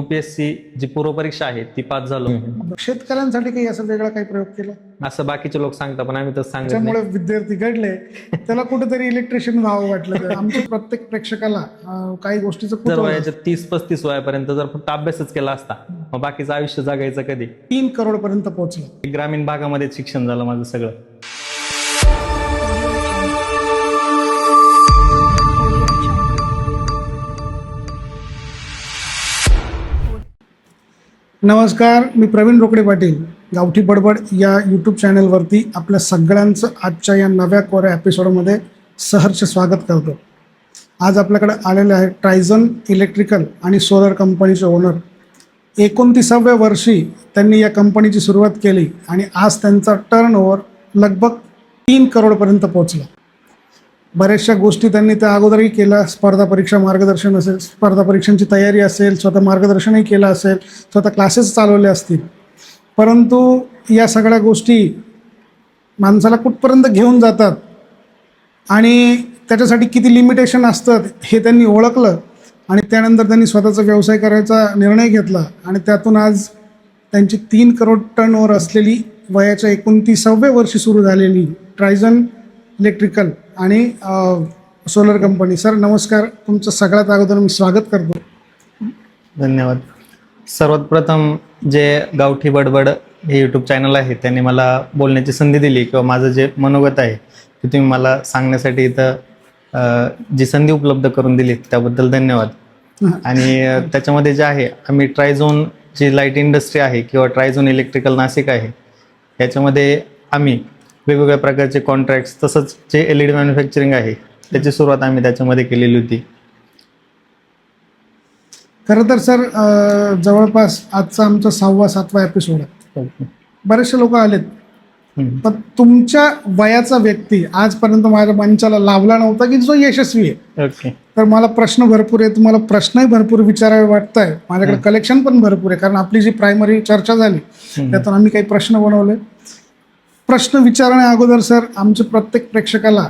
UPSC जी पूर्व परीक्षा आहे ती पास झालो. शेतकऱ्यांसाठी काही असं वेगळा काही प्रयोग केला असं बाकीचे लोक सांगतात पण आम्ही तर सांगत त्यामुळे नाही. विद्यार्थी घडले त्याला कुठेतरी इलेक्ट्रिशियन व्हावं वाटलं तर आमच्या प्रत्येक प्रेक्षकाला काही गोष्टीचं जर कुतूहल वयाच्या 30-35 वयापर्यंत जर फक्त अभ्यासच केला असता मग बाकीचं आयुष्य जगायचं कधी. 3 करोड पर्यंत पोहोचलं. ग्रामीण भागामध्ये शिक्षण झालं माझं सगळं. नमस्कार, मी प्रवीण रोकडे पाटील. गावठी बडबड या यूट्यूब चॅनलवरती आपल्या सगळ्यांचं आजच्या या नव्या कोऱ्या एपिसोडमध्ये सहर्ष स्वागत करतो. आज आपल्याकडे आलेले आहे ट्रायझन इलेक्ट्रिकल आणि सोलर कंपनीचे ओनर. 29व्या वर्षी त्यांनी या कंपनीची सुरुवात केली आणि आज त्यांचा टर्नओव्हर लगभग 3 करोडपर्यंत पोहोचला. बऱ्याचशा गोष्टी त्यांनी त्या अगोदरही केल्या. स्पर्धा परीक्षा मार्गदर्शन असेल, स्पर्धा परीक्षांची तयारी असेल, स्वतः मार्गदर्शनही केलं असेल, स्वतः क्लासेस चालवले असतील. परंतु या सगळ्या गोष्टी माणसाला कुठपर्यंत घेऊन जातात आणि त्याच्यासाठी किती लिमिटेशन असतात हे त्यांनी ओळखलं आणि त्यानंतर त्यांनी स्वतःचा व्यवसाय करायचा निर्णय घेतला आणि त्यातून आज त्यांची 3 करोड टर्नओव्हर असलेली वयाच्या 29व्या वर्षी सुरू झालेली ट्रायझन इलेक्ट्रिकल आणि सोलर कंपनी. सर नमस्कार, तुमचं सगळ्यात अगोदर मी स्वागत करतो. धन्यवाद. सर्वात प्रथम जे गावठी बडबड हे यूट्यूब चॅनल आहे त्यांनी मला बोलण्याची संधी दिली किंवा माझं जे मनोगत आहे ते तुम्ही मला सांगण्यासाठी इथं जी संधी उपलब्ध करून दिली त्याबद्दल धन्यवाद. आणि त्याच्यामध्ये जे आहे आम्ही ट्रायझोन जी लाईट इंडस्ट्री आहे किंवा ट्रायझोन इलेक्ट्रिकल नाशिक आहे याच्यामध्ये आम्ही वेगवेगळ्या प्रकारचे कॉन्ट्रॅक्ट्स तसंच जे LED मॅन्युफॅक्चरिंग आहे त्याची सुरुवात आम्ही त्याच्यामध्ये केलेली होती. खरं तर सर जवळपास आजचा आमचा 6वा-7वा एपिसोड आहे. बरेचसे लोक आलेत पण तुमच्या वयाचा व्यक्ती आजपर्यंत माझ्या मंचाला लाभला नव्हता की जो यशस्वी आहे. ओके. तर मला प्रश्न भरपूर आहे, तुम्हाला प्रश्नही भरपूर विचारावे वाटत आहे. माझ्याकडे कलेक्शन पण भरपूर आहे कारण आपली जी प्रायमरी चर्चा झाली त्यातून आम्ही काही प्रश्न बनवले. प्रश्न विचारण्या अगोदर सर आमच्या प्रत्येक प्रेक्षकाला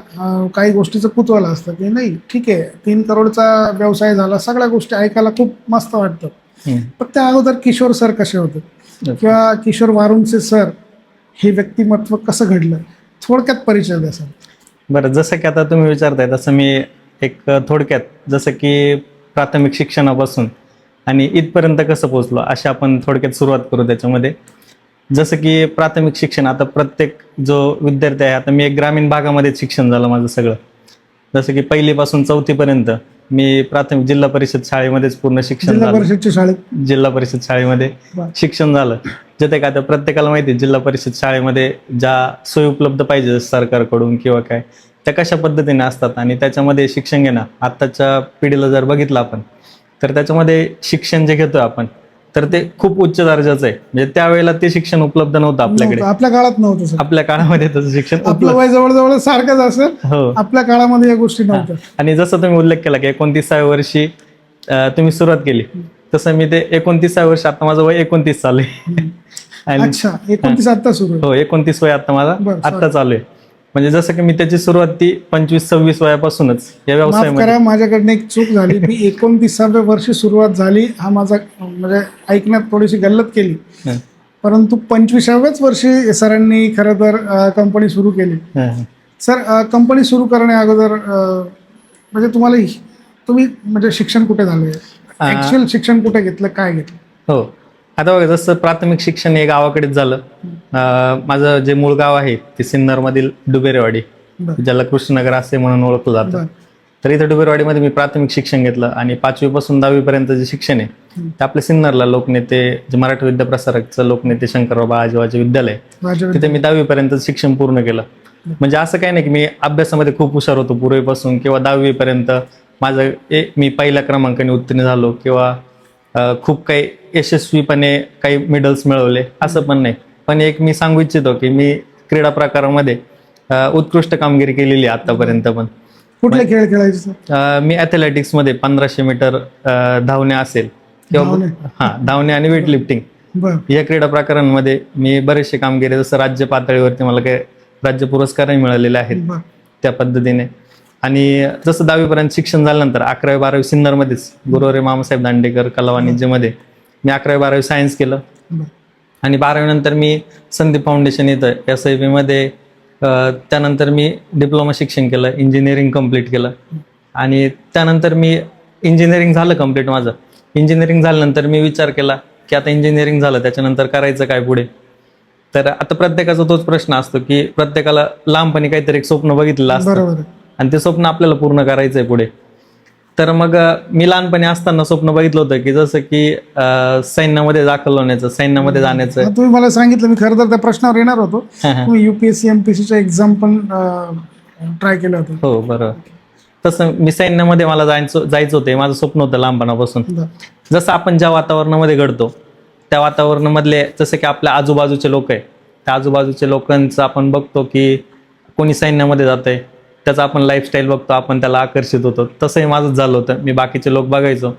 काही गोष्टीचं कुतूहल असतं की नाही ठीक आहे 3 करोडचा व्यवसाय झाला, सगळ्या गोष्टी ऐकायला खूप मस्त वाटतं. पण त्या अगोदर किशोर सर कसे होते किंवा किशोर वारुंचे सर हे व्यक्तिमत्व कसं घडलं, थोडक्यात परिचय द्या सर. बरं, जसं की आता तुम्ही विचारताय तसं मी एक थोडक्यात जसं की प्राथमिक शिक्षणापासून आणि इथपर्यंत कसं पोहोचलो अशी आपण थोडक्यात सुरुवात करू. त्याच्यामध्ये जसं की प्राथमिक शिक्षण, आता प्रत्येक जो विद्यार्थी आहे, आता मी एक ग्रामीण भागामध्ये शिक्षण झालं माझं सगळं. जसं की 1ली पासून 4थी पर्यंत मी प्राथमिक जिल्हा परिषद शाळेमध्येच पूर्ण शिक्षण जिल्हा झालं. परिषदच्या शाळेत जिल्हा परिषद शाळेमध्ये शिक्षण झालं. जिथे काय आता प्रत्येकाला माहिती आहे जिल्हा परिषद शाळेमध्ये ज्या सोयी उपलब्ध पाहिजे सरकारकडून किंवा काय त्या कशा पद्धतीने असतात आणि त्याच्यामध्ये शिक्षण घेणं आत्ताच्या पिढीला जर बघितलं आपण तर त्याच्यामध्ये शिक्षण जे घेतोय आपण तर ते खूप उच्च दर्जाचं आहे. म्हणजे त्यावेळेला ते शिक्षण उपलब्ध नव्हतं आपल्याकडे. आपल्या काळात नव्हतं सर. आपल्या काळामध्ये तसं शिक्षण आपलं वय जवळजवळ सारखंच असेल. हो. आपल्या काळामध्ये या गोष्टी नव्हत्या. आणि जसं तुम्ही उल्लेख केला की 29व्या वर्षी तुम्ही सुरुवात केली तसं मी ते 29व्या वर्षी, आता माझं वय 29 चालू आहे. अच्छा, 29 आता सुरू. हो, 29 वय आता माझा आता चालू आहे. म्हणजे जसं की मी त्याची सुरुवात ती 25-26 वयापासूनच या व्यवसायामध्ये. करा, माझ्याकडनं एक चूक झाली. मी 29व्या वर्षी सुरुवात झाली, हा माझा म्हणजे ऐकण्यात थोडीशी गल्लत केली. परंतु 25व्याच वर्षी सरांनी खरं तर कंपनी सुरू केली. सर कंपनी सुरू करण्या अगोदर म्हणजे तुम्ही म्हणजे शिक्षण कुठे झालं, ऍक्च्युअल शिक्षण कुठे घेतलं, काय घेतलं? हो, आता बघा जसं प्राथमिक शिक्षण हे गावाकडेच झालं. माझं जे मूळ गाव आहे ते सिन्नरमधील डुबेरेवाडी, ज्याला कृष्णनगर असे म्हणून ओळखलं जातं. तर इथं डुबेरेवाडीमध्ये मी प्राथमिक शिक्षण घेतलं आणि 5वी पासून 10वी पर्यंत जे शिक्षण आहे ते आपल्या सिन्नरला लोकनेते जे मराठी विद्याप्रसारकचं लोकनेते शंकरराव आजीवाचे विद्यालय तिथे मी 10वी पर्यंत शिक्षण पूर्ण केलं. म्हणजे असं काही नाही की मी अभ्यासामध्ये खूप हुशार होतो पूर्वीपासून किंवा 10वी पर्यंत माझं मी पहिल्या क्रमांकाने उत्तीर्ण झालो किंवा खूप काही यशस्वीपणे काही मेडल्स मिळवले असं पण नाही. पण एक मी सांगू इच्छितो की मी क्रीडा प्रकारामध्ये उत्कृष्ट कामगिरी केलेली आहे आतापर्यंत. पण कुठले खेळ खेळायचे? मी ॲथलेटिक्समध्ये 1500 मीटर धावणे असेल किंवा धावणे आणि वेट लिफ्टिंग या क्रीडा प्रकारांमध्ये मी बरेचसे कामगिरी, जसं राज्य पातळीवरती मला काही राज्य पुरस्कारही मिळालेले आहेत त्या पद्धतीने. आणि जसं 10वी पर्यंत शिक्षण झाल्यानंतर 11वी 12वी सिन्नरमध्येच गुरुवारी मामासाहेब दांडेकर कला वाणिज्यमध्ये मी 11वी-12वी सायन्स केलं बरं. आणि 12वी नंतर मी संदीप फाउंडेशन इथं SIB मध्ये त्यानंतर मी डिप्लोमा शिक्षण केलं, इंजिनिअरिंग कम्प्लीट केलं आणि त्यानंतर मी इंजिनिअरिंग झालं कम्प्लीट माझं. इंजिनिअरिंग झाल्यानंतर मी विचार केला की आता इंजिनिअरिंग झालं त्याच्यानंतर करायचं काय पुढे. तर आता प्रत्येकाचा तोच प्रश्न असतो की प्रत्येकाला लहानपणी काहीतरी एक स्वप्न बघितलेलं असतं बरोबर आहे. आणि ते स्वप्न आपल्याला पूर्ण करायचंय पुढे. तर मग मी लहानपणी असताना स्वप्न बघितलं होतं की जसं की सैन्यामध्ये दाखल होण्याचं, सैन्यामध्ये जाण्याचं. आता तुम्ही मला सांगितलं, मी खरं तर त्या प्रश्नावर येणार होतो. तुम्ही UPSC MPSCच्या एक्झाम पण ट्राय केलं होतं. हो बरोबर. तसं मी सैन्यामध्ये मला जायचं होतं, माझं स्वप्न होतं लहानपणापासून. बरं. जसं आपण ज्या वातावरणामध्ये घडतो त्या वातावरणामधले जसं की आपल्या आजूबाजूचे लोक आहे, त्या आजूबाजूच्या लोकांचं आपण बघतो की कोणी सैन्यामध्ये जातंय, त्याचं आपण लाईफस्टाईल बघतो, आपण त्याला आकर्षित होतो. तसंही माझंच झालं होतं. मी बाकीचे लोक बघायचो,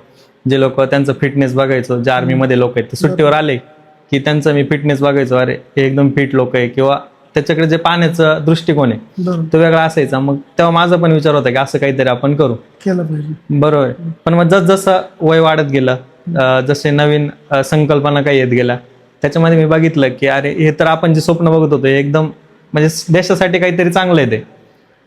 जे लोक त्यांचं फिटनेस बघायचो, जे आर्मीमध्ये लोक आहेत ते सुट्टीवर आले की त्यांचं मी फिटनेस बघायचो, अरे हे एकदम फिट लोक आहे, किंवा त्याच्याकडे जे पाहण्याचा दृष्टिकोन आहे बरं. तो वेगळा असायचा. मग तेव्हा माझा पण विचार होता की असं काहीतरी आपण करू, केलं पाहिजे. बरोबर आहे. पण मग जसं वय वाढत गेलं, जसे नवीन संकल्पना काही येत गेल्या, त्याच्यामध्ये मी बघितलं की अरे हे तर आपण जे स्वप्न बघत होतो हे एकदम म्हणजे देशासाठी काहीतरी चांगलं आहे ते,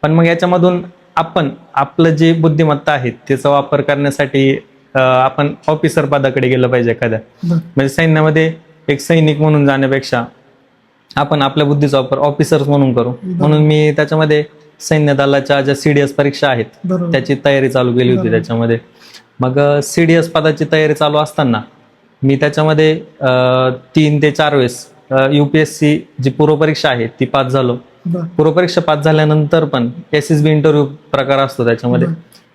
पण मग याच्यामधून आपण आपलं जी बुद्धिमत्ता आहे त्याचा वापर करण्यासाठी आपण ऑफिसर पदाकडे गेलं पाहिजे एखाद्या. बरं. म्हणजे सैन्यामध्ये एक सैनिक म्हणून जाण्यापेक्षा आपण आपल्या बुद्धीचा वापर ऑफिसर्स म्हणून करू. म्हणून मी त्याच्यामध्ये सैन्य दलाच्या ज्या CDS परीक्षा आहेत बरोबर. त्याची तयारी चालू केली होती त्याच्यामध्ये. मग CDS पदाची तयारी चालू असताना मी त्याच्यामध्ये 3 ते 4 वेळेस UPSC जी पूर्वपरीक्षा आहे ती पास झालो. बरं. पूर्वपरीक्षा पास झाल्यानंतर पण SSB इंटरव्ह्यू प्रकार असतो त्याच्यामध्ये.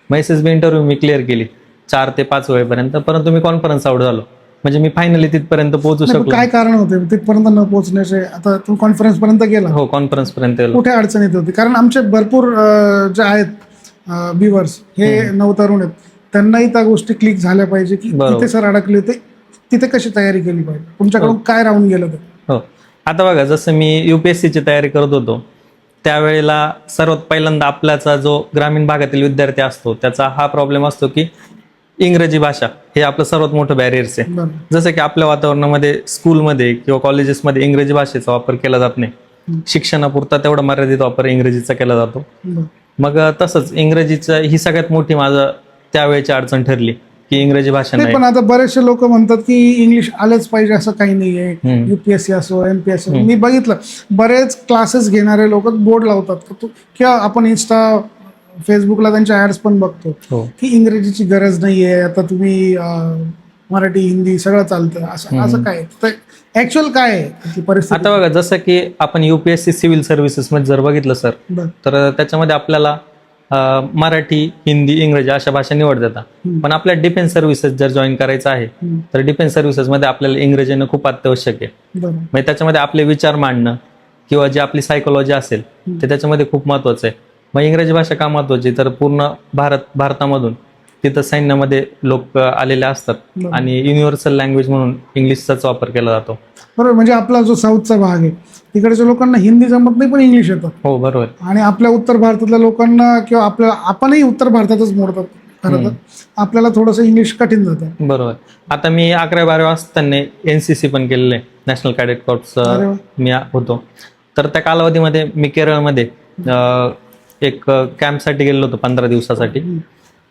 मग SSB इंटरव्ह्यू मी क्लिअर केली 4 ते 5 वेळेपर्यंत, परंतु मी कॉन्फरन्स आउट झालो. म्हणजे मी फायनली तिथपर्यंत पोहोचू नाही, पण शकलो. काय कारण होते तिथपर्यंत न पोहोचण्याचे? आता तुम्ही कॉन्फरन्स पर्यंत गेला, हो कॉन्फरन्स पर्यंत गेलो. कुठे अडचण येत होती? कारण आमचे भरपूर जे आहेत व्ह्युअर्स हे नवतरुण आहेत, त्यांनाही त्या गोष्टी क्लिक झाल्या पाहिजे की बरोबर. तिथे सर अडकले होते, तिथे कशी तयारी केली पाहिजे, तुमच्याकडून काय राहून गेलं ते? हो, आता बघा जसं मी UPSCची तयारी करत होतो त्यावेळेला सर्वात पहिल्यांदा आपल्याचा जो ग्रामीण भागातील विद्यार्थी असतो त्याचा हा प्रॉब्लेम असतो की इंग्रजी भाषा हे आपलं सर्वात मोठं बॅरियर्स आहे. बरं. जसं की आपल्या वातावरणामध्ये स्कूलमध्ये किंवा कॉलेजेसमध्ये इंग्रजी भाषेचा वापर केला जात नाही. शिक्षणापुरता तेवढा मर्यादित वापर इंग्रजीचा केला जातो. बरं. मग तसंच इंग्रजीचं ही सगळ्यात मोठी माझं त्यावेळेची अडचण ठरली की इंग्रजी भाषा नाही, नाही. पण आता बरेचसे लोक म्हणतात की इंग्लिश आलेच पाहिजे असं काही नाहीये. UPSC असो MPSC, मी बघितलं बरेच क्लासेस घेणारे लोक बोर्ड लावतात किंवा आपण इंस्टा फेसबुकला त्यांच्या ऍड्स पण बघतो हो. की इंग्रजीची गरज नाहीये, आता तुम्ही मराठी हिंदी सगळं चालतं. असं काय ऍक्च्युअल काय आहे ती परिस्थिती? आता बघा जसं की आपण UPSC सिव्हिल सर्व्हिसेस मध्ये जर बघितलं सर, बरं. तर त्याच्यामध्ये आपल्याला मराठी, हिंदी, इंग्रजी अशा भाषा निवड देतात. पण आपल्या डिफेन्स सर्व्हिसेस जर जॉईन करायचं आहे तर डिफेन्स सर्व्हिसेस मध्ये आपल्याला इंग्रजी येणं खूप अत्यावश्यक आहे. बरं. म्हणजे त्याच्यामध्ये आपले विचार मांडणं किंवा जी आपली सायकोलॉजी असेल ते त्याच्यामध्ये खूप महत्वाचं आहे. मग इंग्रजी भाषा का महत्वाची? तर पूर्ण भारतामधून तिथं सैन्यामध्ये लोक आलेले असतात आणि युनिव्हर्सल लँग्वेज म्हणून इंग्लिशचाच वापर केला जातो. बरोबर. म्हणजे आपला जो साऊथचा भाग आहे तिकडच्या लोकांना हिंदी जमत नाही पण इंग्लिश येतं. हो बरोबर. आणि आपल्या उत्तर भारतातल्या लोकांना किंवा आपणही उत्तर भारतातच मोडतात खरं तर, आपल्याला थोडंसं इंग्लिश कठीण जातं. बरोबर. आता मी 11वी-12वी असताना NCC पण केलेलं आहे, नॅशनल कॅडेट कॉर्प्स मी होतो. तर त्या कालावधीमध्ये मी केरळमध्ये एक कॅम्पसाठी गेलो होतो 15 दिवसासाठी.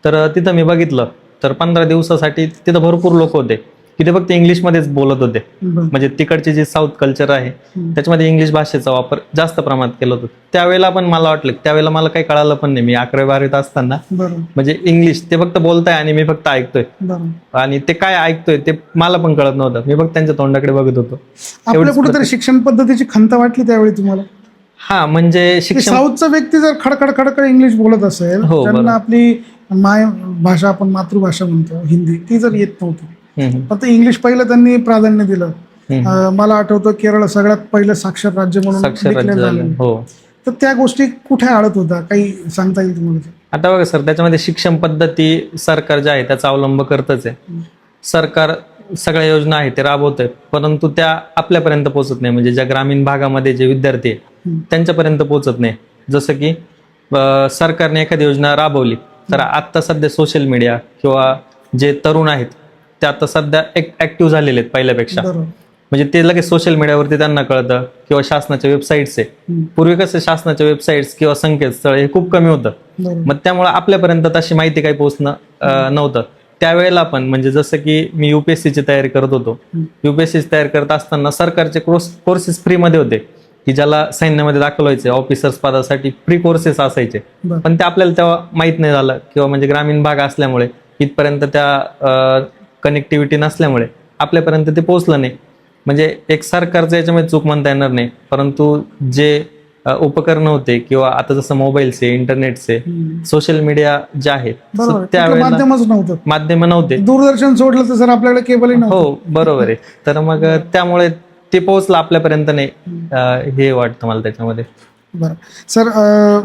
तर तिथं मी बघितलं तर 15 दिवसासाठी तिथं भरपूर लोक होते की ते फक्त इंग्लिशमध्येच बोलत होते. म्हणजे तिकडचे जे साऊथ कल्चर आहे त्याच्यामध्ये इंग्लिश भाषेचा वापर जास्त प्रमाणात केला होता. त्यावेळेला पण मला वाटलं, त्यावेळेला मला काही कळालं पण नाही. मी 11वी-12वीत असताना म्हणजे इंग्लिश ते फक्त बोलताय आणि मी फक्त ऐकतोय, आणि ते काय ऐकतोय ते मला पण कळत नव्हतं. मी फक्त त्यांच्या तोंडाकडे बघत होतो. आपल्या कुठेतरी शिक्षण पद्धतीची खंत वाटली त्यावेळी तुम्हाला? हा, म्हणजे शिक्षण साऊथचा व्यक्ती जर खडखड इंग्लिश बोलत असेल, त्यांना आपली भाषा आपण मातृभाषा म्हणतो हिंदी ती जर येत नव्हती, फक्त इंग्लिश पहिलं त्यांनी प्राधान्य दिलं. मला आठवतं केरळ सगळ्यात पहिलं साक्षर राज्य म्हणून declare झालं. तर त्या गोष्टी कुठे अडत होता, काही सांगता येईल तुम्हाला? आता बघा सर, त्याच्यामध्ये शिक्षण पद्धती सरकार जे आहे त्याचा अवलंब करतच आहे. सरकार सगळ्या योजना आहेत ते राबवत आहे, परंतु त्या आपल्यापर्यंत पोहोचत नाही. म्हणजे ज्या ग्रामीण भागामध्ये जे विद्यार्थी आहेत त्यांच्यापर्यंत पोहोचत नाही. जसं की सरकारने एखादी योजना राबवली तर आता सध्या सोशल मीडिया किंवा जे तरुण आहेत ते आता सध्या ऍक्टिव्ह झालेले आहेत पहिल्यापेक्षा. बरोबर. म्हणजे ते लगेच सोशल मीडियावरती त्यांना कळतं, किंवा शासनाच्या वेबसाईट्स आहे. पूर्वी कसं शासनाच्या वेबसाईट्स किंवा संकेतस्थळ हे खूप कमी होतं. बरोबर. मग त्यामुळे आपल्यापर्यंत तशी माहिती काही पोहोचणं नव्हतं. त्यावेळेला पण म्हणजे जसं की मी युपीएससीची तयारी करत होतो. युपीएससीची तयारी करत असताना सरकारचे कोर्सेस फ्रीमध्ये होते, की ज्याला सैन्यामध्ये दाखल व्हायचे ऑफिसर्स पदासाठी फ्री कोर्सेस असायचे. बरं. पण ते आपल्याला तेव्हा माहीत नाही झालं, किंवा म्हणजे ग्रामीण भाग असल्यामुळे इथपर्यंत त्या कनेक्टिव्हिटी नसल्यामुळे आपल्यापर्यंत ते पोहोचलं नाही. म्हणजे एक सरकारचं याच्यामध्ये चूक म्हणता येणार नाही, परंतु जे उपकरण होते, किंवा आता जसं मोबाईलचे, इंटरनेटचे, सोशल मीडिया जे आहेत बरोबर. तिथलं त्यावेळेला माध्यमच नव्हतं. माध्यम नव्हते. दूरदर्शन सोडलं तर सर आपल्याकडे केबलही नव्हतं. हो बरोबर आहे. तर मग त्यामुळे ते पोहोचलं आपल्यापर्यंत नाही, हे वाटतं मला त्याच्यामध्ये. बरं सर,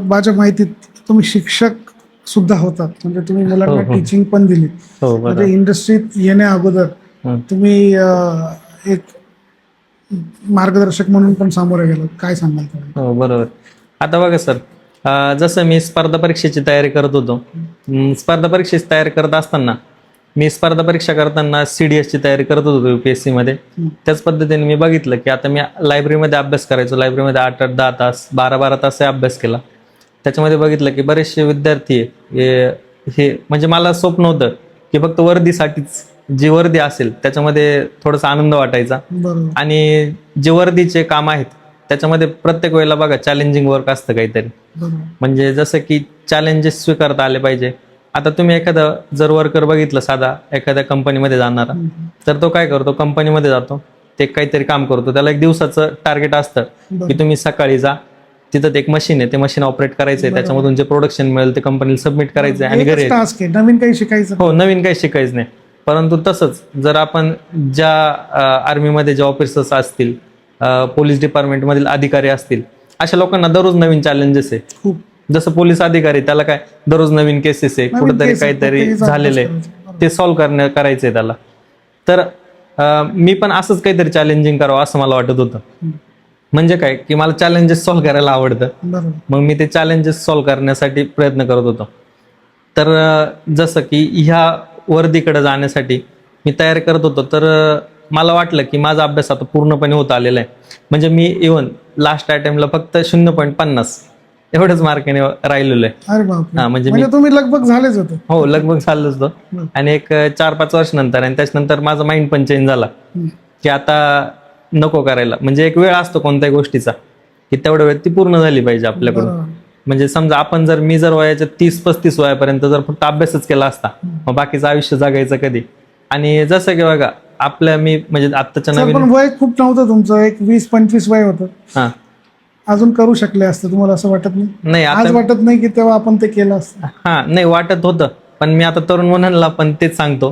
माझ्या माहितीत तुम्ही शिक्षक सुद्धा होतात, म्हणजे तुम्ही मुलांना हो. टीचिंग पण दिली. हो म्हणजे बरोबर. इंडस्ट्रीत येण्या अगोदर तुम्ही एक मार्गदर्शक म्हणून पण सामोरे गेलो. काय सांगाल तुम्ही? हो बरोबर. आता बघा सर, जसं मी स्पर्धा परीक्षेची तयारी करत होतो, स्पर्धा परीक्षेची तयारी करत असताना मी स्पर्धा परीक्षा करताना CDS ची तयारी करत होतो UPSC मध्ये. त्याच पद्धतीने मी बघितलं की आता मी लायब्ररीमध्ये अभ्यास करायचो. लायब्ररीमध्ये 8-8, 10 तास, 12-12 तास अभ्यास केला. त्याच्यामध्ये बघितलं की बरेचसे विद्यार्थी हे म्हणजे मला स्वप्न होतं की फक्त वर्दीसाठीच, जी वर्दी असेल त्याच्यामध्ये थोडासा आनंद वाटायचा. बरोबर. आणि जे वर्दीचे काम आहेत त्याच्यामध्ये प्रत्येक वेळेला बघा चॅलेंजिंग वर्क असतं काहीतरी. बरोबर. म्हणजे जसं की चॅलेंजेस स्वीकारता आले पाहिजे. आता तुम्ही एखादा जर वर्कर बघितलं साधा एखाद्या कंपनीमध्ये जाणारा, तर तो काय करतो, कंपनीमध्ये जातो, ते काहीतरी काम करतो, त्याला एक दिवसाचं टार्गेट असतं की तुम्ही सकाळी जा, तिथं एक मशीन आहे, ते मशीन ऑपरेट करायचंय, त्याच्यामधून जे प्रोडक्शन मिळेल ते कंपनीला सबमिट करायचंय आणि घरी टास्क आहे, नवीन काही शिकायचं. हो, नवीन काही शिकायचं नाही. परंतु तसंच जर आपण ज्या आर्मीमध्ये जे ऑफिसर्स असतील, पोलीस डिपार्टमेंटमधील अधिकारी असतील, अशा लोकांना दररोज नवीन चॅलेंजेस आहे. खूप. जसं पोलीस अधिकारी, त्याला काय दररोज नवीन केसेस आहे, कुठेतरी काहीतरी झालेलं आहे, ते सॉल्व्ह करायचंय त्याला. तर मी पण असंच काहीतरी चॅलेंजिंग करावं असं मला वाटत होतं. म्हणजे काय की मला चॅलेंजेस सॉल्व्ह करायला आवडतं. बरोबर. मग मी ते चॅलेंजेस सॉल्व्ह करण्यासाठी प्रयत्न करत होतो. तर जसं की ह्या वर्दीकडे जाण्यासाठी मी तयारी करत होतो, तर मला वाटलं की माझा अभ्यास आता पूर्णपणे होत आलेला आहे. म्हणजे मी इव्हन लास्ट अटेम्प्टला फक्त 0.50 एवढंच मार्काने राहिलेलो आहे. अरे बापरे. म्हणजे म्हणजे तुम्ही लगभग झालेच होते. हो, लगभग झालंच होतं. आणि एक 4-5 वर्ष नंतर, आणि त्याच्यानंतर माझा माइंड पण चेंज झाला की आता नको करायला. म्हणजे एक वेळ असतो कोणत्याही गोष्टीचा की तेवढ्या वेळ ती पूर्ण झाली पाहिजे आपल्याकडून. बरोबर. म्हणजे समजा मी जर वयाच्या 30-35 वयापर्यंत जर फक्त अभ्यासच केला असता, मग बाकीचं आयुष्य जगायचं कधी. आणि जसं की बघा मी म्हणजे आत्ताच्या सर, नवीन, पण वय खूप नव्हतं तुमचं, एक 20-25 वय होतं. हा अजून करू शकले असते, तुम्हाला असं वाटत नाही? नाही आज आता, वाटत नाही की तेव्हा आपण ते केलं असतं? हा नाही वाटत होतं, पण मी आता तरुण मुलांना पण तेच सांगतो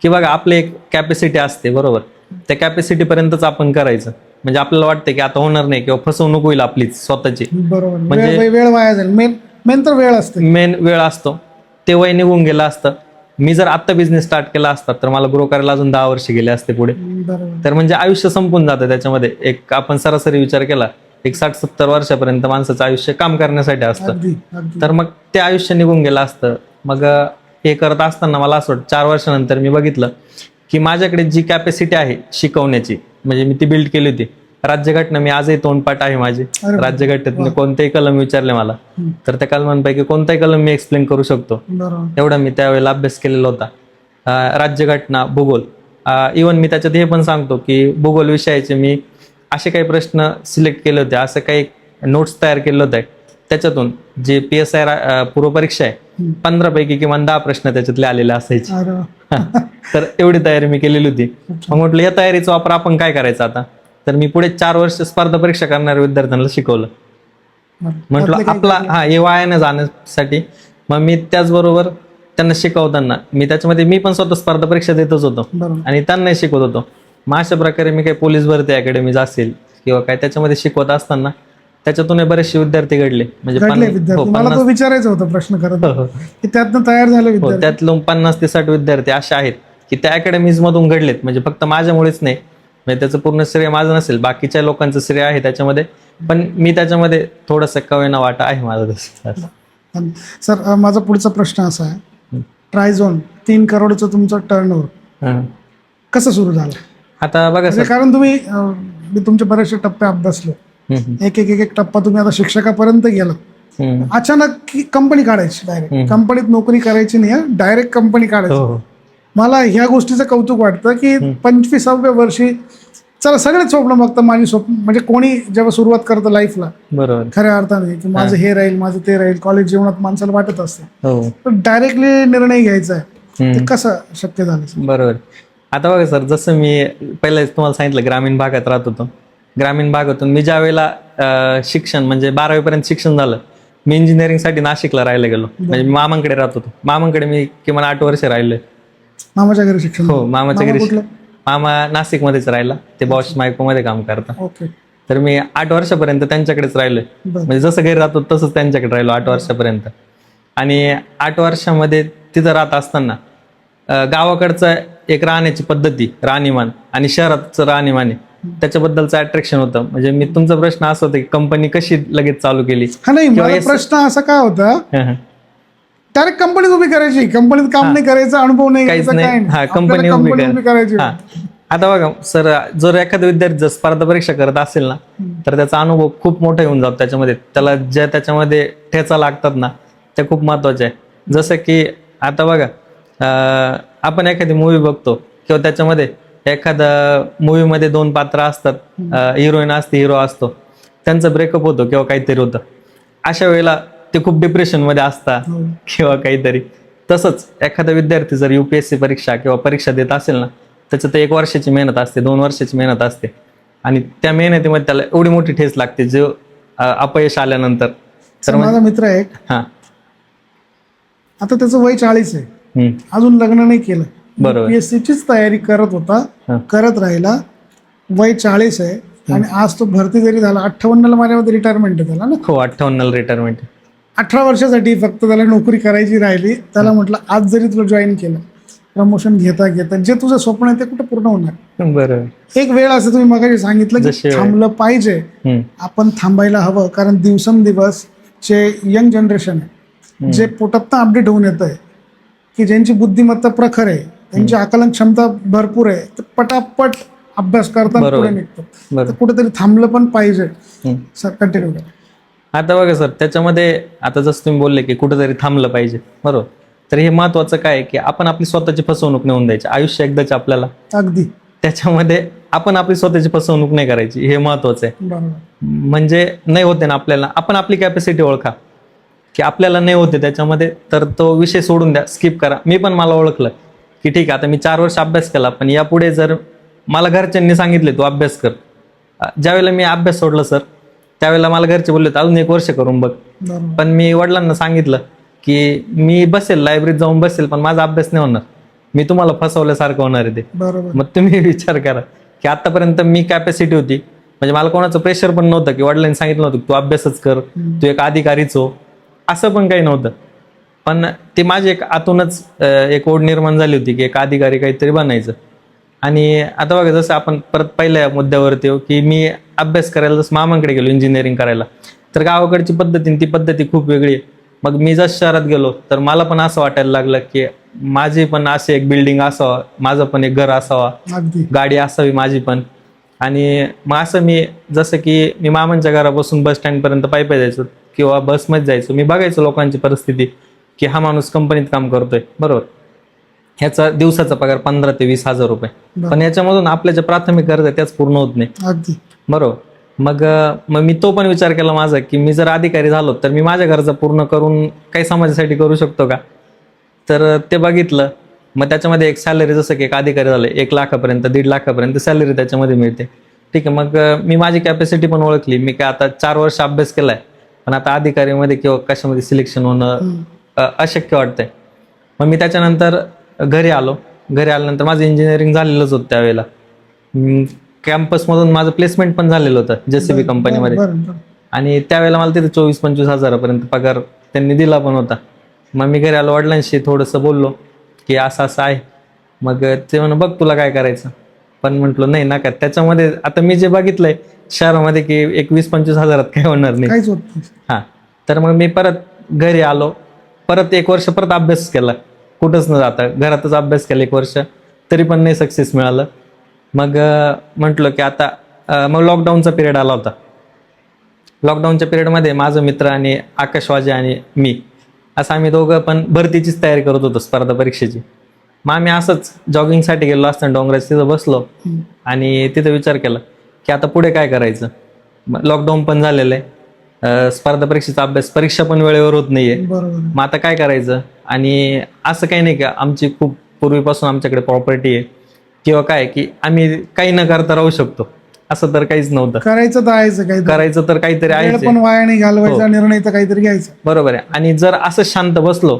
की बघा आपली एक कॅपॅसिटी असते, बरोबर, त्या कॅपॅसिटी पर्यंतच आपण करायचं. म्हणजे आपल्याला वाटतं की आता होणार नाही, किंवा फसवणूक होईल आपलीच स्वतःची. बरोबर. म्हणजे वेळ वाया जाईल. मेन तर वेळ असते. मेन वेळ असतो, ते वय निघून गेलं असतं. मी जर आत्ता बिझनेस स्टार्ट केला असता तर मला ग्रो करायला अजून 10 वर्ष गेले असते पुढे. बरोबर. तर म्हणजे आयुष्य संपून जातं त्याच्यामध्ये. एक आपण सरासरी विचार केला, एक 60-70 वर्षापर्यंत माणसाचं आयुष्य काम करण्यासाठी असतं. अगदी अगदी. तर मग ते आयुष्य निघून गेलं असतं. मग हे करत असताना मला असं वाटतं 4 वर्षानंतर मी बघितलं की माझ्याकडे जी कॅपॅसिटी आहे शिकवण्याची, म्हणजे मी ती बिल्ड केली होती. राज्यघटना मी आजही तोंडपाठ आहे माझी. राज्यघटनेतले कोणतेही कलम विचारले मला, तर त्या कलमांपैकी कोणताही कलम मी एक्सप्लेन करू शकतो, बरोबर. एवढा मी त्यावेळेला अभ्यास केलेला होता. राज्यघटना, भूगोल, इव्हन मी त्याच्यात हे पण सांगतो की भूगोल विषयाचे मी असे काही प्रश्न सिलेक्ट केले होते, असं काही नोट्स तयार केले होते. त्याच्यातून जे PSI पूर्वपरीक्षा आहे 15 पैकी किमान 10 प्रश्न त्याच्यातले आलेले असायचे. अरे वा. तर एवढी तयारी मी केलेली होती. मग म्हटलं या तयारीचा वापर आपण काय करायचा आता. तर मी पुढे 4 वर्ष स्पर्धा परीक्षा करणाऱ्या विद्यार्थ्यांना शिकवलं. म्हटलं आपला हे वाया न जाण्यासाठी. मग मी त्याचबरोबर त्यांना शिकवताना मी पण स्वतः स्पर्धा परीक्षा देतच होतो बरोबर. आणि त्यांनाही शिकवत होतो. मग अशा प्रकारे मी काही पोलीस भरती अकॅडमीज असेल किंवा काय त्याच्यामध्ये शिकवत असताना त्याच्यातून बरेचसे विद्यार्थी घडले. म्हणजे मला तो विचारायचा होता प्रश्न करत की त्यातनं तयार झाले विद्यार्थी. त्यातलं 50 ते 60 विद्यार्थी असे आहेत की त्या अकॅडमीज मधून घडलेत. म्हणजे फक्त माझ्यामुळेच नाही, म्हणजे त्याचं पूर्ण श्रेय माझं नसेल, बाकीच्या लोकांचं श्रेय आहे त्याच्यामध्ये, पण मी त्याच्यामध्ये थोडंसं कवेना वाटा आहे माझा. सर, माझा पुढचा प्रश्न असा आहे, ट्रायझोन 3 करोडचं तुमचं टर्नओव्हर, कसं सुरू झालं? आता बघा म्हणजे सर. कारण तुम्ही मी तुमचे बरेचसे टप्पे अभ्यासले, एक टप्पा तुम्ही आता शिक्षकापर्यंत गेला. अचानक कंपनी काढायची, डायरेक्ट कंपनीत नोकरी करायची नाही, डायरेक्ट कंपनी काढायची. हो. मला ह्या गोष्टीचं कौतुक वाटतं की 25व्या वर्षी चला सगळेच स्वप्न बघतात. माझी स्वप्न म्हणजे कोणी जेव्हा सुरुवात करतं लाईफला बरोबर. खऱ्या अर्थाने की माझं हे राहील, माझं ते राहील, कॉलेज जीवनात माणसाला वाटत असतं, हो. पण डायरेक्टली निर्णय घ्यायचा आहे, ते कसं शक्य झालं? बरोबर. आता बघा सर, जसं मी पहिलं तुम्हाला सांगितलं ग्रामीण भागात राहत होतो. ग्रामीण भागातून मी ज्या वेळेला शिक्षण म्हणजे 12वी पर्यंत शिक्षण झालं, मी इंजिनिअरिंगसाठी नाशिकला राहायला गेलो. म्हणजे मी मामांकडे राहत होतो. मामांकडे मी किमान 8 वर्ष राहिलोय. मामाच्या घरी शिक्षण? हो, मामाच्या मामा घरी. कुठलं? मामा नाशिकमध्येच राहिला, ते बॉश मायको मध्ये काम करतात. ओके. तर मी 8 वर्षापर्यंत त्यांच्याकडेच राहिलोय. बरं. म्हणजे जसं घरी राहतो तसंच त्यांच्याकडे राहिलो 8 वर्षापर्यंत. आणि 8 वर्षामध्ये तिथं राहत असताना गावाकडचं एक राहण्याची पद्धती, राहणीमान आणि शहराचं राहणीमान आहे, त्याच्याबद्दलचं अट्रॅक्शन होतं. म्हणजे मी तुमचा प्रश्न असा होता की कंपनी कशी लगेच चालू केली. हा नाही, माझा प्रश्न असा काय होता, डायरेक्ट कंपनीत उभी करायची, कंपनीत काम नाही करायचं, अनुभव नाही काहीच घ्यायचा, काय नाही. हा, नाही, कंपनी आपल्याला उभी करायची. आता बघा सर, जर एखादा विद्यार्थी जर स्पर्धा परीक्षा करत असेल ना, तर त्याचा अनुभव खूप मोठा येऊन जातो त्याच्यामध्ये. त्याला ज्या त्याच्यामध्ये ठेचा लागतात ना, त्या खूप महत्वाच्या आहे. जसं की आता बघा, आपण एखादी मूवी बघतो किंवा त्याच्यामध्ये एखादा मूवीमध्ये 2 पात्र असतात, हिरोईन असते, हिरो असतो, त्यांचा ब्रेकअप होतो किंवा काहीतरी होतं. अशा वेळेला ते खूप डिप्रेशन मध्ये असतात किंवा काहीतरी. तसंच एखादा विद्यार्थी जर UPSC परीक्षा किंवा परीक्षा देत असेल ना, त्याच्यात 1 वर्षाची मेहनत असते, 2 वर्षाची मेहनत असते, आणि त्या मेहनतीमध्ये त्याला एवढी मोठी ठेच लागते जो अपयश आल्यानंतर. तर माझा मित्र आहे, आता त्याचं वय 40 आहे, अजून लग्न नाही केलं, UPSCचीच तयारी करत होता, करत राहिला, वय 40 आहे, आणि आज तो भरती जरी झाला, 58ला माझ्यामध्ये रिटायरमेंट झाला ना. हो, 58ला रिटायरमेंट. 18 वर्षासाठी फक्त त्याला नोकरी करायची राहिली. त्याला म्हटलं आज जरी तुला जॉईन केलं, प्रमोशन घेता घेता जे तुझं स्वप्न आहे ते कुठं पूर्ण होणार. बरोबर. एक वेळ असं तुम्ही मगाशी सांगितलं की थांबलं पाहिजे, आपण थांबायला हवं, कारण दिवसेंदिवस जे यंग जनरेशन आहे, जे पोटात अपडेट होऊन येत आहे, की ज्यांची बुद्धिमत्ता प्रखर आहे, त्यांची आकलन क्षमता भरपूर आहे, तर पटापट अभ्यास करताना पुढे निघतो. तर कुठेतरी थांबलं पण पाहिजे. सर कंटिन्यू करा. आता बघा सर, त्याच्यामध्ये आता जसं तुम्ही बोलले की कुठेतरी थांबलं पाहिजे, बरोबर. तर हे महत्वाचं काय आहे की आपण आपली स्वतःची फसवणूक नाही होऊन द्यायची. आयुष्य एकदाच आपल्याला, अगदी त्याच्यामध्ये आपण आपली स्वतःची फसवणूक नाही करायची, हे महत्वाचं आहे. म्हणजे नाही होते ना आपल्याला, आपण आपली कॅपॅसिटी ओळखा की आपल्याला नाही होते त्याच्यामध्ये, तर तो विषय सोडून द्या, स्किप करा. मी पण मला ओळखलं की ठीक आहे, आता मी 4 वर्ष अभ्यास केला, पण यापुढे जर मला घरच्यांनी सांगितले तू अभ्यास कर, ज्यावेळेला मी अभ्यास सोडला सर, त्यावेळेला मला घरचे बोलले अजून 1 वर्ष करून बघ. पण मी वडिलांना सांगितलं की मी बसेल, लायब्ररीत जाऊन बसेल, पण माझा अभ्यास नाही होणार, मी तुम्हाला फसवल्यासारखं होणार आहे ते. मग तुम्ही विचार करा की आतापर्यंत मी कॅपॅसिटी होती, म्हणजे मला कोणाचं प्रेशर पण नव्हतं की वडिलांनी सांगितलं नव्हतं तू अभ्यासच कर, तू एक अधिकारीच हो, असं पण काही नव्हतं. पण ते माझी एक आतूनच एक ओढ निर्माण झाली होती की एक अधिकारी काहीतरी बनायचं. आणि आता बघा, जसं आपण परत पहिल्या मुद्द्यावरती येऊ की मी अभ्यास करायला जसं मामांकडे गेलो इंजिनिअरिंग करायला, तर गावाकडची पद्धती ती पद्धती खूप वेगळी आहे. मग मी जसं शहरात गेलो तर मला पण असं वाटायला लागलं की माझी पण असे एक बिल्डिंग असावं, माझं पण एक घर असावा, गाडी असावी माझी पण. आणि मग असं मी जसं की मी मामांच्या घरापासून बस स्टँडपर्यंत पायी जायचो किंवा बसमध्ये जायचो. मी बघायचो लोकांची परिस्थिती की हा माणूस कंपनीत काम करतोय, बरोबर, ह्याचा दिवसाचा पगार 15 ते 20 हजार रुपये, पण याच्यामधून आपल्या ज्या प्राथमिक गरजा त्याच पूर्ण होत नाही, बरोबर. मग मी तो पण विचार केला माझा की मी जर अधिकारी झालो तर मी माझ्या गरजा पूर्ण करून काही समाजासाठी करू शकतो का. तर ते बघितलं. मग त्याच्यामध्ये एक सॅलरी, जसं की एक अधिकारी झालं 1 लाखापर्यंत 1.5 लाखापर्यंत सॅलरी त्याच्यामध्ये मिळते, ठीक आहे. मग मी माझी कॅपॅसिटी पण ओळखली. मी काय आता 4 वर्ष अभ्यास केलाय, पण आता अधिकारीमध्ये किंवा कशामध्ये सिलेक्शन होणं अशक्य वाटतंय. मग मी त्याच्यानंतर घरी आलो. घरी आल्यानंतर माझं इंजिनिअरिंग झालेलंच होतं त्यावेळेला. कॅम्पसमधून माझं प्लेसमेंट पण झालेलं होतं JCB कंपनीमध्ये, आणि त्यावेळेला मला तिथे 24-25 हजारापर्यंत पगार त्यांनी दिला पण होता. मग मी घरी आलो, वडिलांशी थोडंसं बोललो की असं असं आहे. मग ते म्हणून बघ तुला काय करायचं, पण म्हटलो नाही नका. त्याच्यामध्ये आता मी जे बघितलंय शहरामध्ये की एक 20-25 हजारात काय होणार नाही. हां, तर मग मी परत घरी आलो. परत 1 वर्ष परत अभ्यास केला, कुठंच न जाता घरातच अभ्यास केला 1 वर्ष. तरी पण नाही सक्सेस मिळालं. मग म्हटलं की आता मग लॉकडाऊनचा पिरियड आला होता. लॉकडाऊनच्या पिरियडमध्ये माझं मित्र आणि आकाशवाजी आणि मी असं आम्ही दोघं पण भरतीचीच तयारी करत होतो, स्पर्धा परीक्षेची. मग आम्ही असंच जॉगिंगसाठी गेलो असताना डोंगरात तिथं बसलो आणि तिथं विचार केला की आता पुढे काय करायचं. लॉकडाऊन पण झालेलं आहे, स्पर्धा परीक्षेचा अभ्यास, परीक्षा पण वेळेवर होत नाहीये. बरोबर. मग आता काय करायचं. आणि असं काही नाही का आमची खूप पूर्वीपासून आमच्याकडे प्रॉपर्टी आहे किंवा काय की आम्ही काही न करता राहू शकतो, असं तर काहीच नव्हतं. करायचं तर आहेच, काही करायचं तर काहीतरी वेळ आहे. पण वाया नाही घालवायचा, निर्णय तर काहीतरी घ्यायचा. बरोबर आहे. आणि जर असं शांत बसलो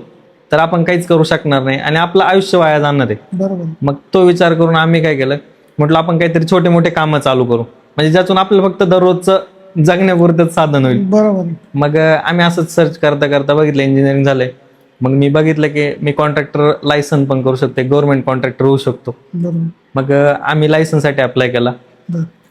तर आपण काहीच करू शकणार नाही आणि आपलं आयुष्य वाया जाणार आहे. बरोबर. मग तो विचार करून आम्ही काय केलं, म्हटलं आपण काहीतरी छोटे मोठे कामं चालू करू, म्हणजे ज्यातून आपलं फक्त दररोजचं जगण्यापुरतंच साधन होईल. बरोबर. मग आम्ही असंच सर्च करता करता बघितलं इंजिनिअरिंग झालंय. मग मी बघितलं की मी कॉन्ट्रॅक्टर लायसन पण करू शकते, गव्हर्नमेंट कॉन्ट्रॅक्टर होऊ शकतो. बरोबर. मग आम्ही लायसनसाठी अप्लाय केला.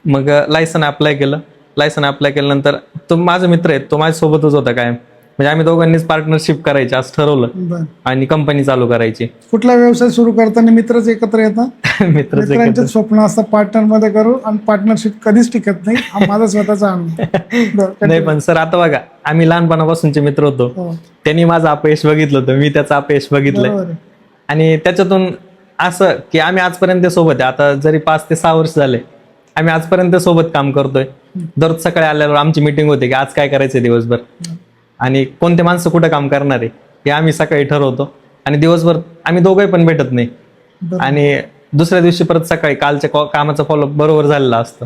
मग लायसन अप्लाय केलं. लायसन अप्लाय केल्यानंतर तो माझा मित्र आहे, तो माझ्यासोबतच होता काय, म्हणजे आम्ही दोघांनीच पार्टनरशिप करायची असं ठरवलं आणि कंपनी चालू करायची. कुठला व्यवसाय सुरू करताना मित्रच एकत्र येतात. मित्रांचे स्वप्न असतं पार्टनर मध्ये करू, आणि पार्टनरशिप कधीच टिकत नाही, हा माझा स्वतःचा अनुभव. नाही पण सर आता बघा, आम्ही लहानपणापासूनचे मित्र होतो. त्यांनी माझं अपयश बघितलं होतं, मी त्याचं अपयश बघितलंय आणि त्याच्यातून असं की आम्ही आजपर्यंत सोबत आहे. आता जरी 5 ते 6 वर्ष झाले, आम्ही आजपर्यंत सोबत काम करतोय. दररोज सकाळी आल्यावर आमची मीटिंग होते की आज काय करायचंय दिवसभर आणि कोणते माणसं कुठं काम करणार आहे हे आम्ही सकाळी ठरवतो. आणि दिवसभर आम्ही दोघंही पण भेटत नाही आणि दुसऱ्या दिवशी परत सकाळी कालच्या कामाचा फॉलोअप बरोबर झालेला असतो.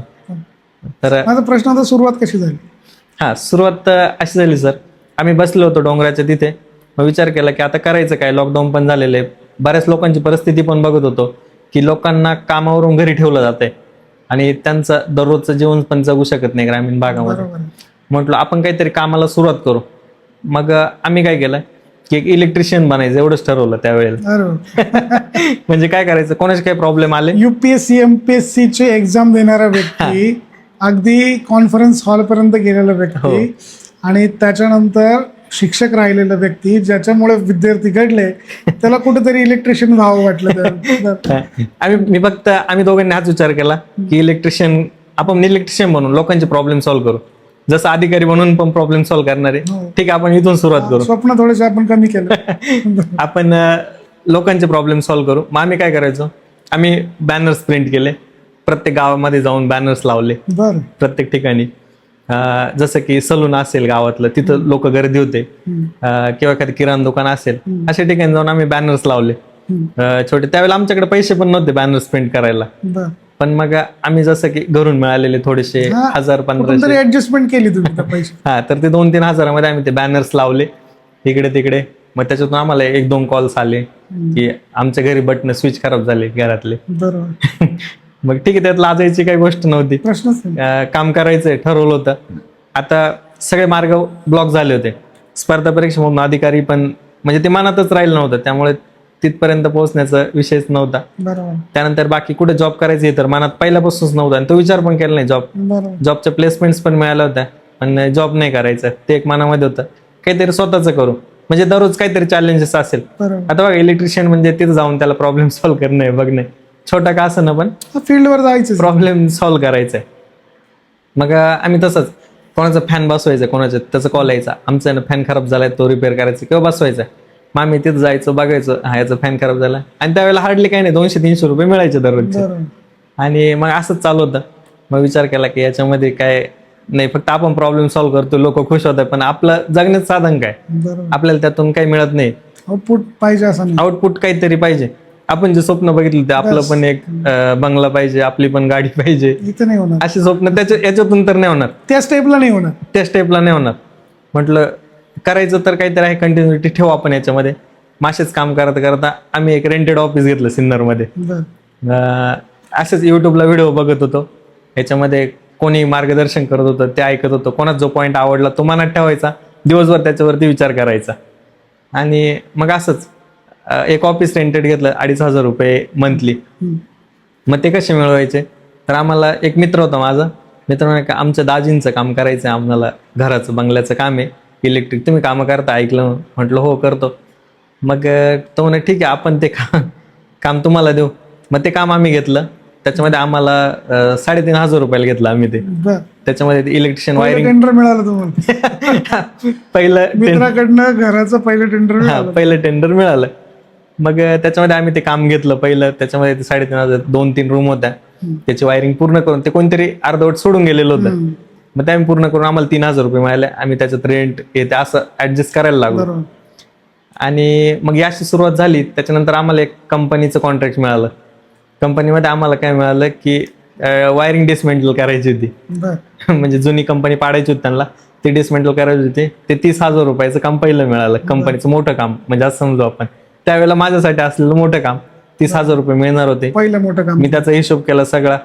तर माझा प्रश्न आता सुरुवात कशी झाली. सुरुवात अशी झाली सर, आम्ही बसलो होतो डोंगराच्या तिथे. मग विचार केला की आता करायचं काय, लॉकडाऊन पण झालेलं आहे. बऱ्याच लोकांची परिस्थिती पण बघत होतो की लोकांना कामावरून घरी ठेवलं जातंय आणि त्यांचं दररोजचं जीवन पण जगू शकत नाही ग्रामीण भागामध्ये. म्हटलं आपण काहीतरी कामाला सुरुवात करू. मग आम्ही काय केलं की एक इलेक्ट्रिशियन बनायचं एवढंच ठरवलं त्यावेळेला. म्हणजे काय करायचं, कोणाचे काही प्रॉब्लेम आले, UPSC MPSC ची एक्झाम देणारा व्यक्ती, अगदी कॉन्फरन्स हॉल पर्यंत गेलेला व्यक्ती आणि त्याच्यानंतर शिक्षक राहिलेला व्यक्ती, ज्याच्यामुळे विद्यार्थी घडले, त्याला कुठेतरी इलेक्ट्रिशियन व्हावं वाटलं. आम्ही दोघांनी हाच विचार केला की आपण इलेक्ट्रिशियन बनून लोकांचे प्रॉब्लेम सॉल्व्ह करू. जसं अधिकारी म्हणून पण प्रॉब्लेम सॉल्व्ह करणार आहे, ठीक आहे आपण इथून सुरुवात करू. स्वप्न थोडेसे आपण कमी केलं. आपण लोकांचे प्रॉब्लेम सॉल्व्ह करू. मग आम्ही काय करायचो, आम्ही बॅनर्स प्रिंट केले, प्रत्येक गावामध्ये जाऊन बॅनर्स लावले प्रत्येक ठिकाणी. जसं की सलून असेल गावातलं, तिथं लोक गर्दी होते, किंवा एखादं किराणा दुकान असेल, अशा ठिकाणी जाऊन आम्ही बॅनर्स लावले छोटे. त्यावेळेला आमच्याकडे पैसे पण नव्हते बॅनर्स प्रिंट करायला, पण मग आम्ही जसं की घरून मिळालेले थोडेसे 1000-1500 ऍडजस्टमेंट केली तुम्ही पैसे. तर ते 2-3 हजारामध्ये आम्ही ते बॅनर्स लावले इकडे तिकडे. मग त्याच्यातून आम्हाला 1-2 कॉल्स आले की आमच्या घरी बटन स्विच खराब झाले घरातले. मग ठीक आहे, त्यात लाजायची काही गोष्ट नव्हती, काम करायचंय ठरवलं होतं. आता सगळे मार्ग ब्लॉक झाले होते. स्पर्धा परीक्षा म्हणून अधिकारी पण म्हणजे ते मनातच राहिलं नव्हतं, त्यामुळे तिथपर्यंत पोहोचण्याचा विषयच नव्हता. त्यानंतर बाकी कुठे जॉब करायचे तर मनात पहिल्यापासूनच नव्हता आणि तो विचार पण केला नाही. जॉबच्या प्लेसमेंट्स पण मिळाल्या होत्या, पण जॉब नाही करायचं ते एक मनामध्ये होतं. काहीतरी स्वतःच करू, म्हणजे दररोज काहीतरी चॅलेंजेस असेल. आता बघा इलेक्ट्रिशियन म्हणजे तिथे जाऊन त्याला प्रॉब्लेम सॉल्व्ह करणं आहे, बघणे छोटा का असं ना, पण फील्डवर जायचं, प्रॉब्लेम सॉल्व्ह करायचा आहे. मग आम्ही तसंच कोणाचा फॅन बसवायचा, कोणाचा त्याचा कॉल यायचा, आमचा फॅन खराब झालाय तो रिपेअर करायचा किंवा बसवायचा. मग आम्ही तिथं जायचं, बघायचं हा याचा फॅन खराब झाला, आणि त्यावेळेला हार्डली काही नाही 200-300 रुपये मिळायचे दररोजचे. आणि मग असंच चालू होतं. मग विचार केला की याच्यामध्ये काय नाही, फक्त आपण प्रॉब्लेम सॉल्व्ह करतो, लोक खुश होतात, पण आपलं जगण्याचं साधन काय, आपल्याला त्यातून काही मिळत नाही. आउटपुट पाहिजे, असं आउटपुट काहीतरी पाहिजे. आपण जे स्वप्न बघितलं ते आपलं पण एक बंगला पाहिजे, आपली पण गाडी पाहिजे, इथं नाही होणार. अशी स्वप्न याच्यातून तर नाही होणार, त्या स्टेपला नाही होणार. म्हटलं करायचं तर काहीतरी आहे, कंटिन्युटी ठेवू आपण याच्यामध्ये. मासेच काम करता करता आम्ही एक रेंटेड ऑफिस घेतलं सिन्नरमध्ये. असेच युट्यूबला व्हिडिओ बघत होतो, याच्यामध्ये कोणी मार्गदर्शन करत होतं ते ऐकत होतो, कोणाचा जो पॉईंट आवडला तो मनात ठेवायचा, दिवसभर त्याच्यावरती विचार करायचा. आणि मग असंच एक ऑफिस रेंटेड घेतलं 2500 रुपये मंथली. मग ते कसे मिळवायचे, तर आम्हाला एक मित्र होता माझा, मित्र म्हणे का आमच्या दाजींचं काम करायचं आहे, आम्हाला घराचं बंगल्याचं काम आहे इलेक्ट्रिक, तुम्ही कामं करता ऐकलं. म्हटलं हो करतो. मग तो म्हणे ठीक आहे आपण ते काम तुम्हाला देऊ. मग ते काम आम्ही घेतलं. त्याच्यामध्ये आम्हाला 3,500 रुपयाला घेतलं आम्ही ते. बर. त्याच्यामध्ये इलेक्ट्रिशियन वायरिंग टेंडर मिळालं तुम्हाला? पहिलं मित्राकडनं घराचं पहिलं टेंडर मिळालं? पहिलं टेंडर मिळालं. मग त्याच्यामध्ये आम्ही ते काम घेतलं पहिलं. त्याच्यामध्ये 3,500, 2-3 रूम होत्या. त्याची वायरिंग पूर्ण करून ते कोणतरी अर्धवट सोडून गेलेलं होतं. मग ते आम्ही पूर्ण करून आम्हाला 3,000 रुपये मिळाले. आम्ही त्याच्यात रेंट येते असं ऍडजस्ट करायला लागलो. बरोबर. आणि मग याची सुरुवात झाली. त्याच्यानंतर आम्हाला एक कंपनीचं कॉन्ट्रॅक्ट मिळालं. कंपनीमध्ये आम्हाला काय मिळालं की वायरिंग डिसमेंटल करायची होती. बर. म्हणजे जुनी कंपनी पाडायची होती त्यांना, ते डिसमेंटल करायची होती. ते 30,000 रुपयाचं काम पहिलं मिळालं. कंपनीचं मोठं काम म्हणजे असं समजू आपण. त्यावेळेला माझ्यासाठी असलेलं मोठं काम 30,000 रुपये मिळणार होते. पहिलं मोठं काम. मी त्याचा हिशोब केला सगळा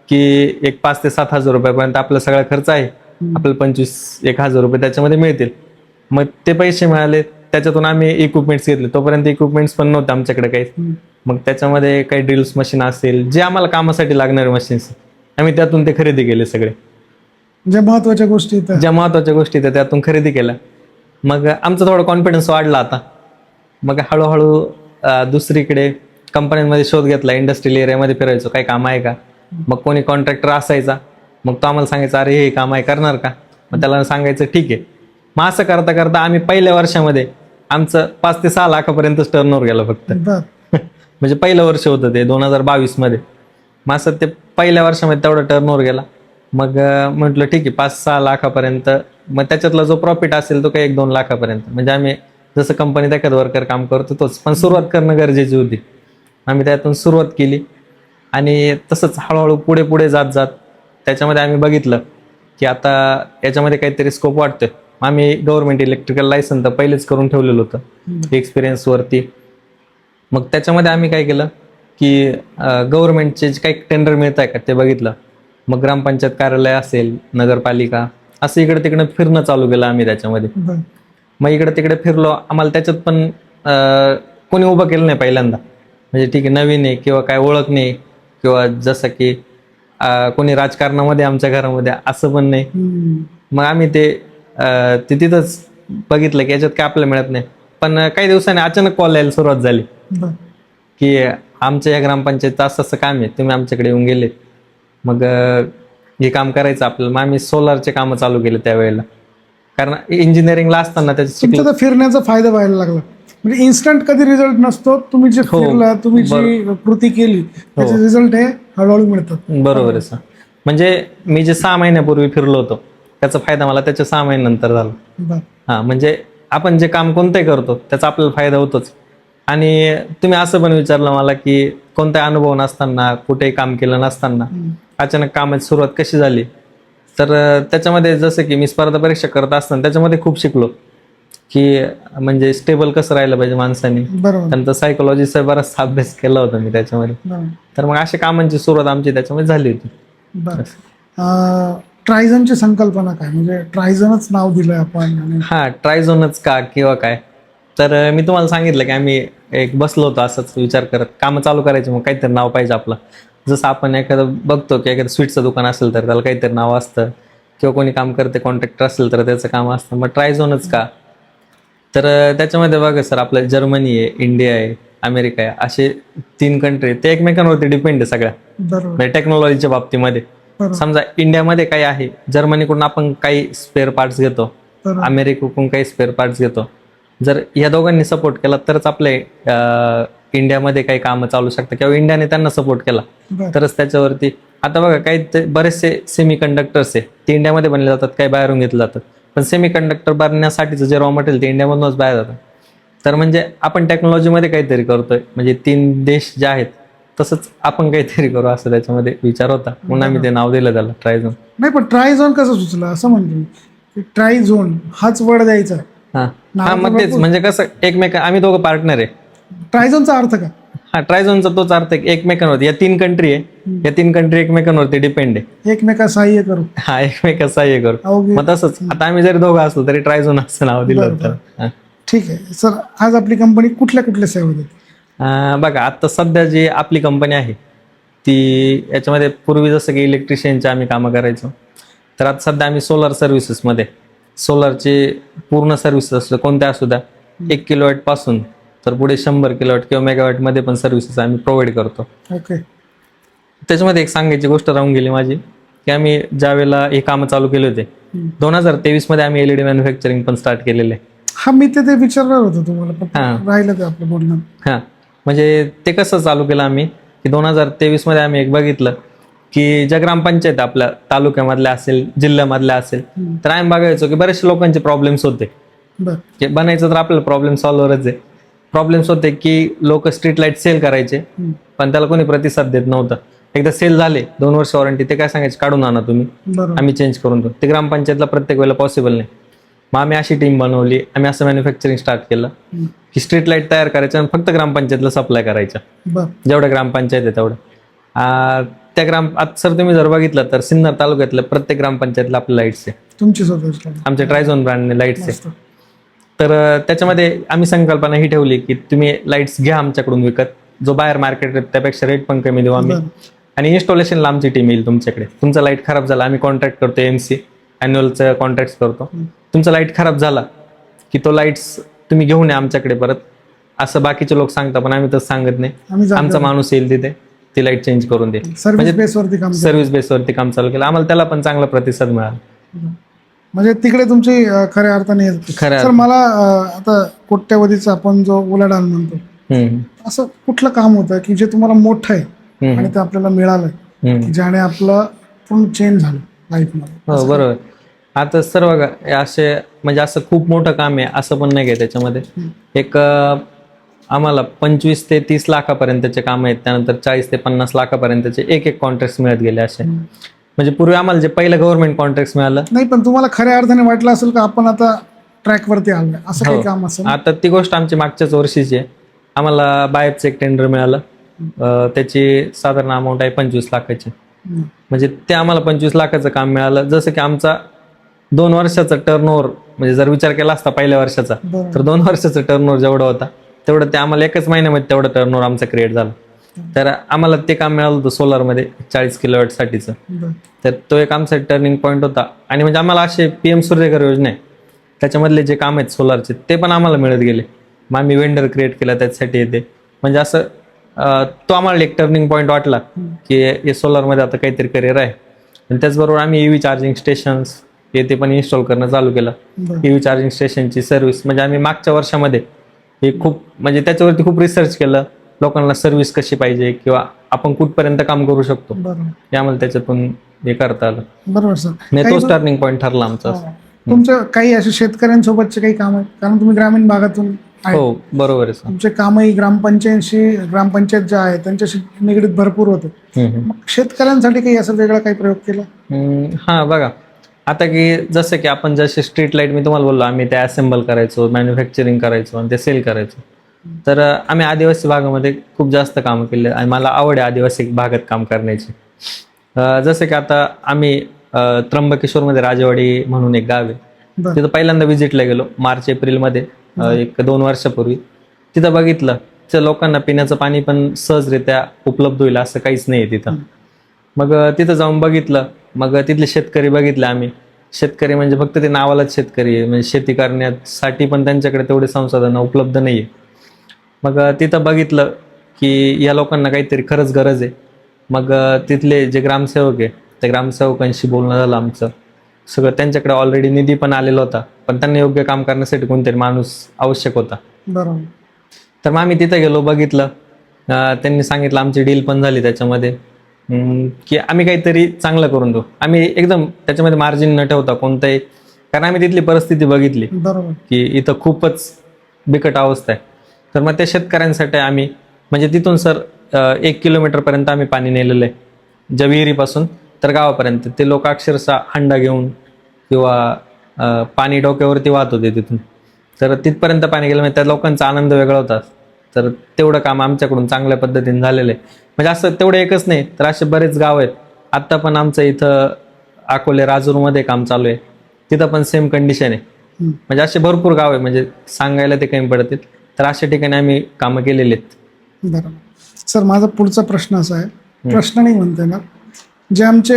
की एक 5,000 ते 7,000 रुपयापर्यंत आपला सगळा खर्च आहे. आपल्याला 25,000-1,000 रुपये त्याच्यामध्ये मिळतील. मग ते पैसे मिळाले. त्याच्यातून आम्ही इक्विपमेंट्स घेतले. तोपर्यंत इक्विपमेंट्स पण नव्हते आमच्याकडे काही. मग त्याच्यामध्ये काही ड्रिल्स मशीन असेल, जे आम्हाला कामासाठी लागणारे मशीन्स, आम्ही त्यातून ते खरेदी केले सगळे. ज्या महत्वाच्या गोष्टी ज्या महत्वाच्या गोष्टी त्यातून खरेदी केल्या. मग आमचा थोडा कॉन्फिडन्स वाढला आता. मग हळूहळू दुसरीकडे कंपन्यांमध्ये शोध घेतला. इंडस्ट्रियल एरियामध्ये फिरायचो, काही काम आहे का. मग कोणी कॉन्ट्रॅक्टर असायचा, मग तो आम्हाला सांगायचा अरे हे काम आहे, करणार का. मग त्याला सांगायचं ठीक आहे. मग असं करता करता आम्ही पहिल्या वर्षामध्ये आमचं 5 ते 6 लाखापर्यंतच टर्नओव्हर गेलं फक्त. म्हणजे पहिलं वर्ष होतं ते 2022 मध्ये. मग असं ते पहिल्या वर्षामध्ये तेवढा टर्नओव्हर गेला. मग म्हटलं ठीक आहे 5-6 लाखापर्यंत. मग त्याच्यातला जो प्रॉफिट असेल तो काही 1-2 लाखापर्यंत. म्हणजे आम्ही जसं कंपनीत एखादं वर्कर काम करतो तोच, पण सुरुवात करणं गरजेची होती. आम्ही त्यातून सुरुवात केली आणि तसंच हळूहळू पुढे पुढे जात जात त्याच्यामध्ये आम्ही बघितलं की आता याच्यामध्ये काहीतरी स्कोप वाटतोय. आम्ही गव्हर्नमेंट इलेक्ट्रिकल लायसन तर पहिलेच करून ठेवलेलं होतं एक्सपिरियन्सवरती. मग त्याच्यामध्ये आम्ही काय केलं की गव्हर्नमेंटचे जे काही टेंडर मिळत आहे का ते बघितलं. मग ग्रामपंचायत कार्यालय असेल, नगरपालिका, असं इकडे तिकडे फिरणं चालू केलं आम्ही त्याच्यामध्ये. मग इकडे तिकडे फिरलो. आम्हाला त्याच्यात पण कोणी उभं केलं नाही पहिल्यांदा. म्हणजे ठीक आहे नवीन आहे किंवा काय ओळख नाही किंवा जसं की कोणी राजकारणामध्ये आमच्या घरामध्ये असं पण नाही. मग आम्ही ते तिथंच बघितलं की याच्यात काय आपल्याला मिळत नाही. पण काही दिवसांनी अचानक कॉल यायला सुरुवात झाली की आमच्या या ग्रामपंचायत असं काम आहे, तुम्ही आमच्याकडे येऊन गेले. मग हे काम करायचं आपल्याला. मग आम्ही सोलारचे कामं चालू केले त्यावेळेला. कारण इंजिनिअरिंगला असताना त्याच्या फिरण्याचा फायदा व्हायला लागला. म्हणजे इन्स्टंट कधी रिझल्ट नसतो. तुम्ही जे फिरला, तुम्ही जी कृती केली त्याचे रिझल्ट हे हळूहळू मिळतात. बरोबर आहे सर. म्हणजे मी जे 6 महिन्यापूर्वी फिरलो होतो त्याचा फायदा मला त्याच्या 6 महिन्यानंतर झाला. हा, म्हणजे आपण जे काम कोणतंही करतो त्याचा आपल्याला फायदा होतोच. आणि तुम्ही असं पण विचारलं मला की कोणता अनुभव नसताना, कुठेही काम केलं नसताना अचानक कामाची सुरुवात कशी झाली. तर त्याच्यामध्ये जसं की मी स्पर्धा परीक्षा करत असताना त्याच्यामध्ये खूप शिकलो की म्हणजे स्टेबल कसं राहिलं पाहिजे माणसाने. त्यानंतर सायकोलॉजीचा बराचसा अभ्यास केला होता मी त्याच्यामध्ये. तर मग अशा कामांची सुरुवात आमची त्याच्यामध्ये झाली होती. ट्रायझोनची संकल्पना काय, म्हणजे ट्रायझोनच नाव दिलंय आपण? हा, ट्रायझोनच का किंवा काय. तर मी तुम्हाला सांगितलं की आम्ही एक बसलो होतो असंच विचार करत, कामं चालू करायचे. मग काहीतरी नाव पाहिजे आपलं. जसं आपण एखादं बघतो की एखादं स्वीटचं दुकान असेल तर त्याला काहीतरी नाव असतं, किंवा कोणी काम करते कॉन्ट्रॅक्टर असेल तर त्याचं काम असतं. मग ट्रायझोनच का. तर त्याच्यामध्ये बघा सर, आपलं जर्मनी आहे, इंडिया आहे, अमेरिका आहे, असे 3 कंट्री ते एकमेकांवरती डिपेंड आहे सगळ्या. म्हणजे टेक्नॉलॉजीच्या बाबतीमध्ये समजा इंडियामध्ये काही आहे, जर्मनीकडून आपण काही स्पेअर पार्ट्स घेतो, अमेरिकेकडून काही स्पेअर पार्ट्स घेतो. जर या दोघांनी सपोर्ट केला तरच आपले इंडियामध्ये काही कामं चालू शकतात, किंवा इंडियाने त्यांना सपोर्ट केला तरच त्याच्यावरती. आता बघा काही बरेचसे सेमी कंडक्टर्स आहे ते इंडियामध्ये बनले जातात, काही बाहेरून घेतले जातात. पण सेमी कंडक्टर बनण्यासाठीचं जे रॉ मटेरियल ते इंडियामधूनच बाहेर जातं. तर म्हणजे आपण टेक्नॉलॉजीमध्ये काहीतरी करतोय. म्हणजे 3 देश जे आहेत तसंच आपण काहीतरी करू असं त्याच्यामध्ये विचार होता. म्हणून आम्ही ते नाव दिलं त्याला ट्रायझोन. नाही, पण ट्रायझोन कसं सुचलं असं म्हणतो? ट्रायझोन हाच वर्ड द्यायचा. हा, मग तेच म्हणजे कसं आम्ही दोघं पार्टनर आहे. ट्रायझोनचा अर्थ काय? हा, ट्रायझोनचा तोच अर्थ आहे एकमेकांवरती. या 3 कंट्री आहे, या 3 कंट्री एकमेकांवरती डिपेंड आहे. एकमेका सहाय्य करू. हा, एकमेका सहाय्य करू. मग तसंच आता आम्ही जरी दोघं असलो तरी ट्रायझोन असं नाव दिलं होतं. ठीक आहे सर. आज आपली कंपनी कुठल्या कुठल्या सेवा देते? बघा, आता सध्या जी आपली कंपनी आहे ती याच्यामध्ये पूर्वी जसं की इलेक्ट्रिशियनचे आम्ही कामं करायचो, तर आता सध्या आम्ही सोलर सर्व्हिसेसमध्ये सोलरचे पूर्ण सर्व्हिसेस असलं कोणत्या असू द्या, 1 किलोवॅट पासून तर पुढे 100 किलोवॅट किंवा मेगावॅट मध्ये पण सर्व्हिसेस आम्ही प्रोव्हाइड करतो. ओके. त्याच्यामध्ये एक सांगायची गोष्ट राहून गेली माझी, की आम्ही ज्या वेळेला हे कामं चालू केले होते 2023 मध्ये आम्ही LED मॅन्युफॅक्चरिंग पण स्टार्ट केलेलं आहे. हा, मी ते विचारणार होतो तुम्हाला, पण राहिलं ते आपलं बोलणं. हा, म्हणजे ते कसं चालू केलं आम्ही, की 2023 मध्ये आम्ही एक बघितलं की ज्या ग्रामपंचायत आपल्या तालुक्यामधल्या असेल, जिल्ह्यामधल्या असेल, तर आम्ही बघायचो की बरेचशे लोकांचे प्रॉब्लेम्स होते. की बनायचं तर आपल्याला प्रॉब्लेम सॉल्व्हरच आहे. प्रॉब्लेम्स होते की लोक स्ट्रीट लाईट सेल करायचे, पण त्याला कोणी प्रतिसाद देत नव्हतं. एकदा सेल झाले, 2 वर्ष वॉरंटी, ते काय सांगायचे, काढून आणा तुम्ही, आम्ही चेंज करून देऊ. ते ग्रामपंचायतला प्रत्येक वेळेला पॉसिबल नाही. मग आम्ही अशी टीम बनवली, आम्ही असं मॅन्युफॅक्चरिंग स्टार्ट केलं की स्ट्रीट लाईट तयार करायच्या आणि फक्त ग्रामपंचायतला सप्लाय करायच्या, जेवढ्या ग्रामपंचायत आहे तेवढं. त्या आता सर तुम्ही जर बघितलं तर सिन्नर तालुक्यातल्या प्रत्येक ग्रामपंचायतला आपल्या लाईट्स आहे, तुमची स्वतःची, आमच्या ट्रायझोन ब्रँडने लाईट्स आहे. तर त्याच्यामध्ये आम्ही संकल्पना ही ठेवली की तुम्ही लाईट्स घ्या आमच्याकडून विकत, जो बाहेर मार्केट त्यापेक्षा रेट पण कमी देऊ आम्ही, आणि इन्स्टॉलेशनला आमची टीम येईल तुमच्याकडे. तुमचा लाईट खराब झाला, आम्ही कॉन्ट्रॅक्ट करतो, AMC अॅन्युअलचं कॉन्ट्रॅक्ट करतो. तुमचा लाईट खराब झाला की तो लाईट्स तुम्ही घेऊन या आमच्याकडे परत, असं बाकीचे लोक सांगतात, पण आम्ही तसं सांगत नाही. आमचा माणूस येईल तिथे, ती लाईट चेंज करून दे. सर्व्हिस बेसवरती काम चालू केलं, आम्हाला त्याला पण चांगला प्रतिसाद मिळाला. म्हणजे तिकडे तुमची खऱ्या अर्थाने. सर मला आता कोट्यावधीचा आपण जो उलाढाल म्हणतो, असं कुठलं काम होतं की जे तुम्हाला मोठं आहे आणि ते आपल्याला मिळालंय, ज्याने आपलं पूर्ण चेंज झालं लाईफमध्ये? हो, बरोबर. आता सर बघा, असे म्हणजे असं खूप मोठं काम आहे असं पण नाही काय त्याच्यामध्ये. एक आम्हाला 25 ते 30 लाखापर्यंतचे काम आहेत, त्यानंतर 40 ते 50 लाखापर्यंतचे एक कॉन्ट्रॅक्ट मिळत गेले असे. म्हणजे पूर्वी आम्हाला जे पहिलं गव्हर्नमेंट कॉन्ट्रॅक्ट मिळालं नाही, पण तुम्हाला खऱ्या अर्थाने वाटलं असेल का आपण आता ट्रॅकवरती आलोय, असं काही काम असेल? आता ती गोष्ट आमची मागच्याच वर्षीची आहे. आम्हाला बायपचं एक टेंडर मिळालं, त्याची साधारण अमाऊंट आहे 25 लाखाची. म्हणजे ते आम्हाला 25 लाखाचं काम मिळालं. जसं की आमचा 2 वर्षाचा टर्नओव्हर, म्हणजे जर विचार केला असता पहिल्या वर्षाचा, तर 2 वर्षाचा टर्नओव्हर जेवढा होता तेवढं ते आम्हाला 1च महिन्यामध्ये तेवढं टर्नओव्हर आमचा क्रिएट झालं. तर आम्हाला ते काम मिळालं होतं सोलारमध्ये 40 किलोवॅट साठीचं. तर तो एक आमचा टर्निंग पॉईंट होता. आणि म्हणजे आम्हाला असे PM सूर्यघर योजना आहे, त्याच्यामधले जे काम आहेत सोलारचे ते पण आम्हाला मिळत गेले. मग आम्ही वेंडर क्रिएट केला त्याच्यासाठी येते. म्हणजे असं तो आम्हाला एक टर्निंग पॉईंट वाटला की हे सोलारमध्ये आता काहीतरी करिअर आहे. आणि त्याचबरोबर आम्ही EV चार्जिंग स्टेशन्स ते पण इन्स्टॉल करणं चालू केलं. EV चार्जिंग स्टेशनची सर्व्हिस म्हणजे आम्ही मागच्या वर्षामध्ये हे खूप म्हणजे त्याच्यावरती खूप रिसर्च केलं, लोकांना सर्व्हिस कशी पाहिजे किंवा आपण कुठपर्यंत काम करू शकतो हे आम्हाला त्याच्यातून हे करता आलं. बरोबर सर, म्हणजे तोच टर्निंग पॉईंट ठरला आमचा. तुमचं काही असे शेतकऱ्यांसोबतचे काही काम आहे, कारण तुम्ही ग्रामीण भागातून? हो, बरोबर आहे सर. तुमचे कामही ग्रामपंचायत ज्या आहे त्यांच्याशी निगडीत भरपूर होते. मग शेतकऱ्यांसाठी काही असं वेगळा काही प्रयोग केला? हा, बघा आता की जसं की आपण जसे स्ट्रीट लाईट मी तुम्हाला बोललो, आम्ही ते असेंबल करायचो, मॅन्युफॅक्चरिंग करायचो आणि ते सेल करायचो. तर आम्ही आदिवासी भागामध्ये खूप जास्त कामं केले आणि मला आवड आहे आदिवासी भागात काम करण्याची. जसं की आता आम्ही त्र्यंबकेश्वरमध्ये राजेवाडी म्हणून एक गाव आहे, तिथं पहिल्यांदा व्हिजिटला गेलो मार्च-एप्रिलमध्ये, 1-2 वर्षापूर्वी. तिथं बघितलं त्या लोकांना पिण्याचं पाणी पण सहजरित्या उपलब्ध होईल असं काहीच नाही आहे तिथं. मग तिथं जाऊन बघितलं, मग तिथले शेतकरी बघितले आम्ही. शेतकरी म्हणजे फक्त ते नावालाच शेतकरी आहे, म्हणजे शेती करण्यासाठी पण त्यांच्याकडे तेवढे संसाधनं उपलब्ध नाही आहे. मग तिथं बघितलं की या लोकांना काहीतरी खरंच गरज आहे. मग तिथले जे ग्रामसेवक आहे त्या ग्रामसेवकांशी बोलणं झालं आमचं सगळं. त्यांच्याकडे ऑलरेडी निधी पण आलेला होता, पण त्यांना योग्य काम करण्यासाठी कोणतरी माणूस आवश्यक होता. बरोबर. तर मग आम्ही तिथं गेलो, बघितलं, त्यांनी सांगितलं, आमची डील पण झाली त्याच्यामध्ये की आम्ही काहीतरी चांगलं करून देऊ. आम्ही एकदम त्याच्यामध्ये मार्जिन न ठेवता कोणतंही, कारण आम्ही तिथली परिस्थिती बघितली की इथं खूपच बिकट अवस्था आहे. तर मग त्या शेतकऱ्यांसाठी आम्ही म्हणजे तिथून सर 1 किलोमीटरपर्यंत आम्ही पाणी नेलेलं आहे, ज्या विहिरीपासून तर गावापर्यंत. ते लोक अक्षरशः हंडा घेऊन किंवा पाणी डोक्यावरती वाहत होते तिथून. तर तिथपर्यंत पाणी गेलं म्हणजे त्या लोकांचा आनंद वेगळा होता. तर तेवढं काम आमच्याकडून चांगल्या पद्धतीने झालेलं आहे. म्हणजे असं तेवढं एकच नाही तर असे बरेच गाव आहेत. आत्ता पण आमचं इथं अकोले राजूरमध्ये काम चालू आहे, तिथं पण सेम कंडिशन आहे. म्हणजे असे भरपूर गाव आहे, म्हणजे सांगायला ते कमी पडतील. तर अशा ठिकाणी आम्ही कामं केलेली आहेत. बरोबर. सर, माझा पुढचा प्रश्न असा आहे, प्रश्न नाही म्हणते ना, जे आमचे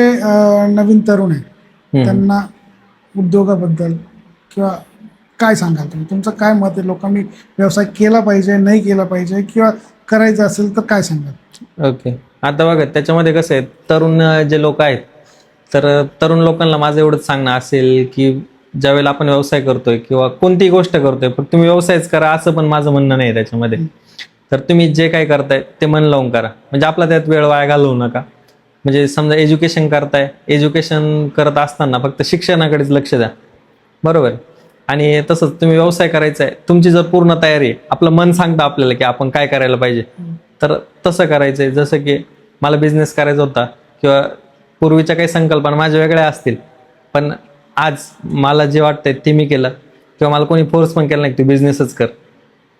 नवीन तरुण आहे त्यांना उद्योगाबद्दल किंवा काय सांगाल तुम्ही? तुमचं काय मत आहे? लोकांनी व्यवसाय केला पाहिजे, नाही केला पाहिजे, किंवा करायचं असेल तर काय सांगाल? ओके. आता बघा त्याच्यामध्ये कसं आहे, तरुण जे लोक आहेत, तर तरुण लोकांना माझं एवढंच सांगणं असेल की ज्यावेळेला आपण व्यवसाय करतोय किंवा कोणतीही गोष्ट करतोय, फक्त तुम्ही व्यवसायच करा असं पण माझं म्हणणं नाही त्याच्यामध्ये. तर तुम्ही जे काय करताय ते मन लावून करा, म्हणजे आपला त्यात वेळ वाया घालवू नका. म्हणजे समजा एज्युकेशन करताय, एज्युकेशन करत असताना फक्त शिक्षणाकडेच लक्ष द्या, बरोबर. आणि तसंच तुम्ही व्यवसाय करायचा आहे, तुमची जर पूर्ण तयारी आहे, आपलं मन सांगतं आपल्याला की आपण काय करायला पाहिजे, तर तसं करायचंय. जसं की मला बिझनेस करायचा होता किंवा पूर्वीच्या काही संकल्पना माझ्या वेगळ्या असतील, पण आज मला जे वाटतंय ते मी केलं, किंवा मला कोणी फोर्स पण केला नाही की तू बिझनेसच कर,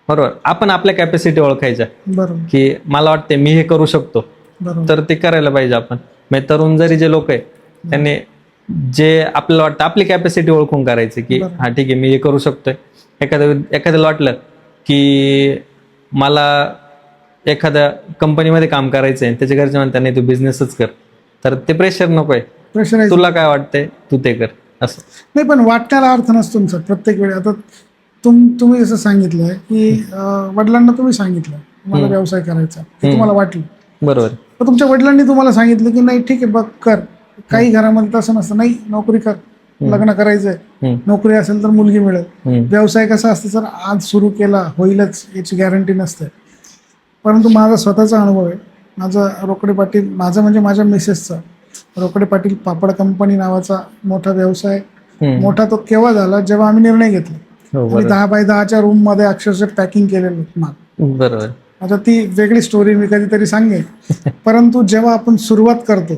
बरोबर. आपण आपल्या कॅपॅसिटी ओळखायच्या बरोबर, की मला वाटते मी हे करू शकतो, बरोबर. तर ते करायला पाहिजे आपण. म्हणजे तरुण जरी जे लोक आहे त्यांनी जे आपल्याला वाटतं आपली कॅपॅसिटी ओळखून करायचं की बरोबर. हा ठीक आहे मी हे करू शकतोय. एखाद्याला वाटलं की मला एखाद्या कंपनीमध्ये काम करायचंय, त्याच्या घरचे म्हणतात नाही तू बिझनेसच कर, तर ते प्रेशर नकोय. प्रेशराईज तुला काय वाटतंय तू ते कर, असं. नाही, पण वाटण्याला अर्थ नसतो तुमचा प्रत्येक वेळी. आता तुम्ही जसं सांगितलं की वडिलांना तुम्ही सांगितलं मला व्यवसाय करायचा, हे तुम्हाला वाटलं, बरोबर. तर तुमच्या वडिलांनी तुम्हाला सांगितलं की नाही ठीक आहे बघ कर. काही घरामध्ये तसं नसतं, नाही नोकरी कर, लग्न करायचंय, नोकरी असेल तर मुलगी मिळेल. व्यवसाय कसा असतं सर, आज सुरू केला होईलच याची गॅरंटी नसते. परंतु माझा स्वतःचा अनुभव आहे. माझं रोकडे पाटील, माझं म्हणजे माझ्या मिसेसचा रोकडे पाटील पापड कंपनी नावाचा मोठा व्यवसाय. मोठा तो केव्हा झाला, जेव्हा आम्ही निर्णय घेतला. आणि 10x10च्या रूम मध्ये अक्षरशः पॅकिंग केलेलं माल. बरोबर. आता ती वेगळी स्टोरी मी कधीतरी सांगेन. परंतु जेव्हा आपण सुरुवात करतो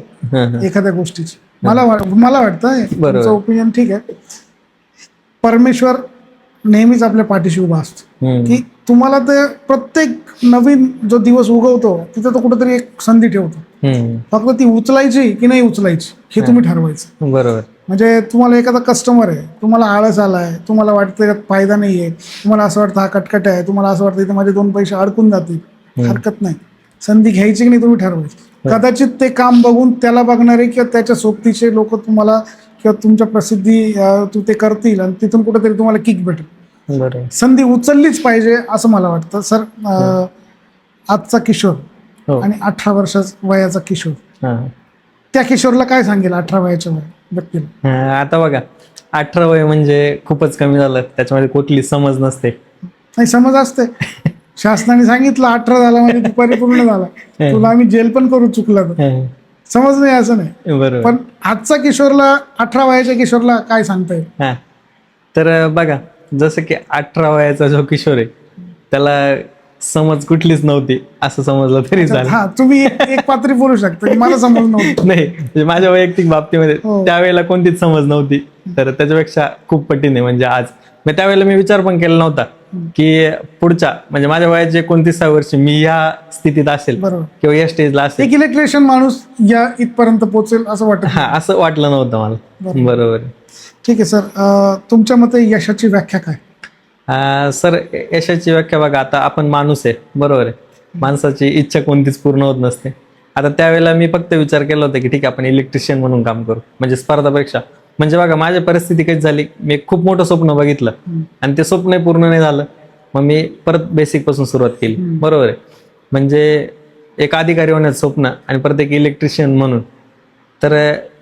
एखाद्या गोष्टीची, मला वाटतं तुमचं ओपिनियन ठीक आहे, परमेश्वर नेहमीच आपल्या पाठीशी उभा असतो. की तुम्हाला ते प्रत्येक नवीन जो दिवस उगवतो तिथं तो कुठेतरी एक संधी ठेवतो. फक्त ती उचलायची की नाही उचलायची हे तुम्ही ठरवायचं, बरोबर. म्हणजे तुम्हाला एखादा कस्टमर आहे, तुम्हाला आळस आलाय, तुम्हाला वाटतं यात फायदा नाहीये, तुम्हाला असं वाटतं हा कटकट आहे, तुम्हाला असं वाटतं इथे माझे 2 पैसे अडकून जातील, हरकत नाही, संधी घ्यायची की नाही तुम्ही ठरवायची. कदाचित ते काम बघून त्याला बघणारे किंवा त्याच्या सोबतीचे लोक तुम्हाला किंवा तुमच्या प्रसिद्धी ते करतील आणि तिथून कुठेतरी तुम्हाला किक भेटेल. संधी उचललीच पाहिजे असं मला वाटतं सर. आजचा किशोर आणि 18 वर्षाचा वयाचा किशोर, त्या किशोरला काय सांगेल 18 वयाच्या व्यक्तीला? आता बघा 18 वय म्हणजे खूपच कमी झालं, त्याच्यामध्ये कुठली समज नसते. नाही, समज असते. शासनाने सांगितलं 18 झाला म्हणजे तू परिपूर्ण झाला, तुला आम्ही जेल पण करू चुकला तर. समज नाही असं नाही, बरोबर. पण आजचा किशोरला 18 वयाच्या किशोरला काय सांगता येईल? तर बघा, जसं की 18 वयाचा जो किशोर आहे त्याला समज कुठलीच नव्हती असं समजलं तरी चालेल. हा, तुम्ही एक पात्री बोलू शकता की मला समज नव्हती. नाही, म्हणजे माझ्या वैयक्तिक बाबतीमध्ये त्यावेळेला कोणतीच समज नव्हती, तर त्याच्यापेक्षा खूप पटीने आहे. म्हणजे आज त्यावेळेला मी विचार पण केला नव्हता की पुढच्या म्हणजे माझ्या वयाचे 29व्या वर्षी मी या स्थितीत असेल किंवा या स्टेजला असेल. एक इलेक्ट्रिशियन माणूस या इथपर्यंत पोहोचेल असं वाटत, असं वाटलं नव्हतं मला. बरोबर. ठीक आहे सर, तुमच्या मते यशाची व्याख्या काय? सर, यशाची व्याख्या बघा, आता आपण माणूस आहे, बरोबर आहे, माणसाची इच्छा कोणतीच पूर्ण होत नसते. आता त्यावेळेला मी फक्त विचार केला होता की ठीक आहे आपण इलेक्ट्रिशियन म्हणून काम करू, म्हणजे स्पर्धा परीक्षा. म्हणजे बघा माझी परिस्थिती कशी झाली, मी खूप मोठं स्वप्न बघितलं आणि ते स्वप्न पूर्ण नाही झालं, मग मी परत बेसिक पासून सुरुवात केली, बरोबर आहे. म्हणजे एक अधिकारी होण्याचं स्वप्न आणि परत एक इलेक्ट्रिशियन म्हणून, तर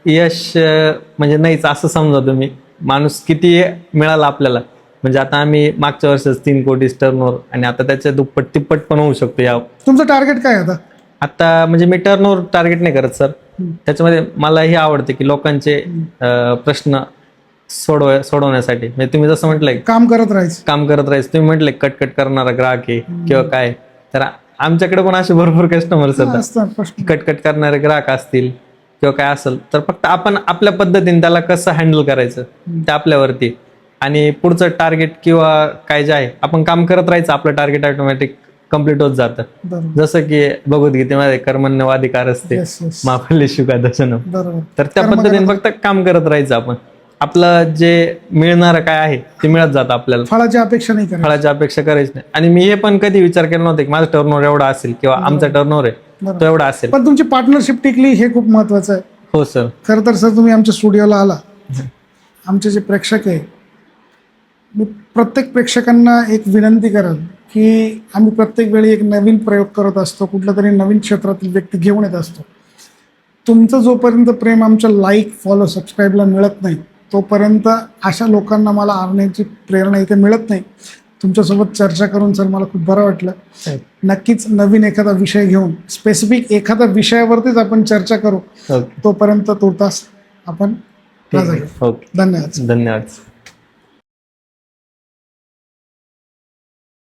यश म्हणजे नाहीच असं समजा तुम्ही. माणूस किती मिळाला आपल्याला, म्हणजे आता आम्ही मागच्या वर्षाच 3 कोटी टर्नओव्हर आणि आता त्याच्या दुप्पट तिप्पट पण होऊ शकतो. या तुमचं टार्गेट काय आता? म्हणजे मी टर्नओव्हर टार्गेट नाही करत सर, त्याच्यामध्ये मला हे आवडते की लोकांचे प्रश्न सोडवण्यासाठी, म्हणजे तुम्ही जसं म्हटलंय काम करत राहायचं, तुम्ही म्हटलंय कटकट करणारा ग्राहक आहे किंवा काय, तर आमच्याकडे पण असे भरपूर कस्टमर्स असतात, कटकट करणारे ग्राहक असतील किंवा काय असेल, तर फक्त आपण आपल्या पद्धतीने त्याला कसं हँडल करायचं ते आपल्यावरती. आणि पुढचं टार्गेट किंवा काय जे आहे आपण काम करत राहायचं, आपलं टार्गेट ऑटोमॅटिक कम्प्लीट होत जातं. जसं की भगवद्गीतेमध्ये कर्मण्येवाधिकार असते मा फलेषु कदाचन, तर त्या पद्धतीने फक्त काम करत राहायचं आपण. आपलं जे मिळणारं काय आहे ते मिळत जातं आपल्याला, फळाची अपेक्षा करायची नाही. आणि मी हे पण कधी विचार केला नव्हता की माझं टर्नओव्हर एवढा असेल किंवा आमचा टर्नओव्हर आहे तो एवढा असेल. पण तुमची पार्टनरशिप टिकली हे खूप महत्वाचं आहे. हो सर. खरं तर सर तुम्ही आमच्या स्टुडिओला आला, आमचे जे प्रेक्षक आहे मी प्रत्येक प्रेक्षकांना एक विनंती करेन की आम्ही प्रत्येक वेळी एक नवीन प्रयोग करत असतो, कुठल्या तरी नवीन क्षेत्रातील व्यक्ती घेऊन येत असतो. तुमचं जोपर्यंत प्रेम आमच्या लाईक फॉलो सबस्क्राईबला मिळत नाही तोपर्यंत अशा लोकांना मला आणण्याची प्रेरणा इथे मिळत नाही. तुमच्यासोबत चर्चा करून सर मला खूप बरं वाटलं. नक्कीच नवीन एखादा विषय घेऊन स्पेसिफिक एखाद्या विषयावरतीच आपण चर्चा करू. ओके तोपर्यंत तुर्तास आपण रजा घेऊ. ओके धन्यवाद. धन्यवाद.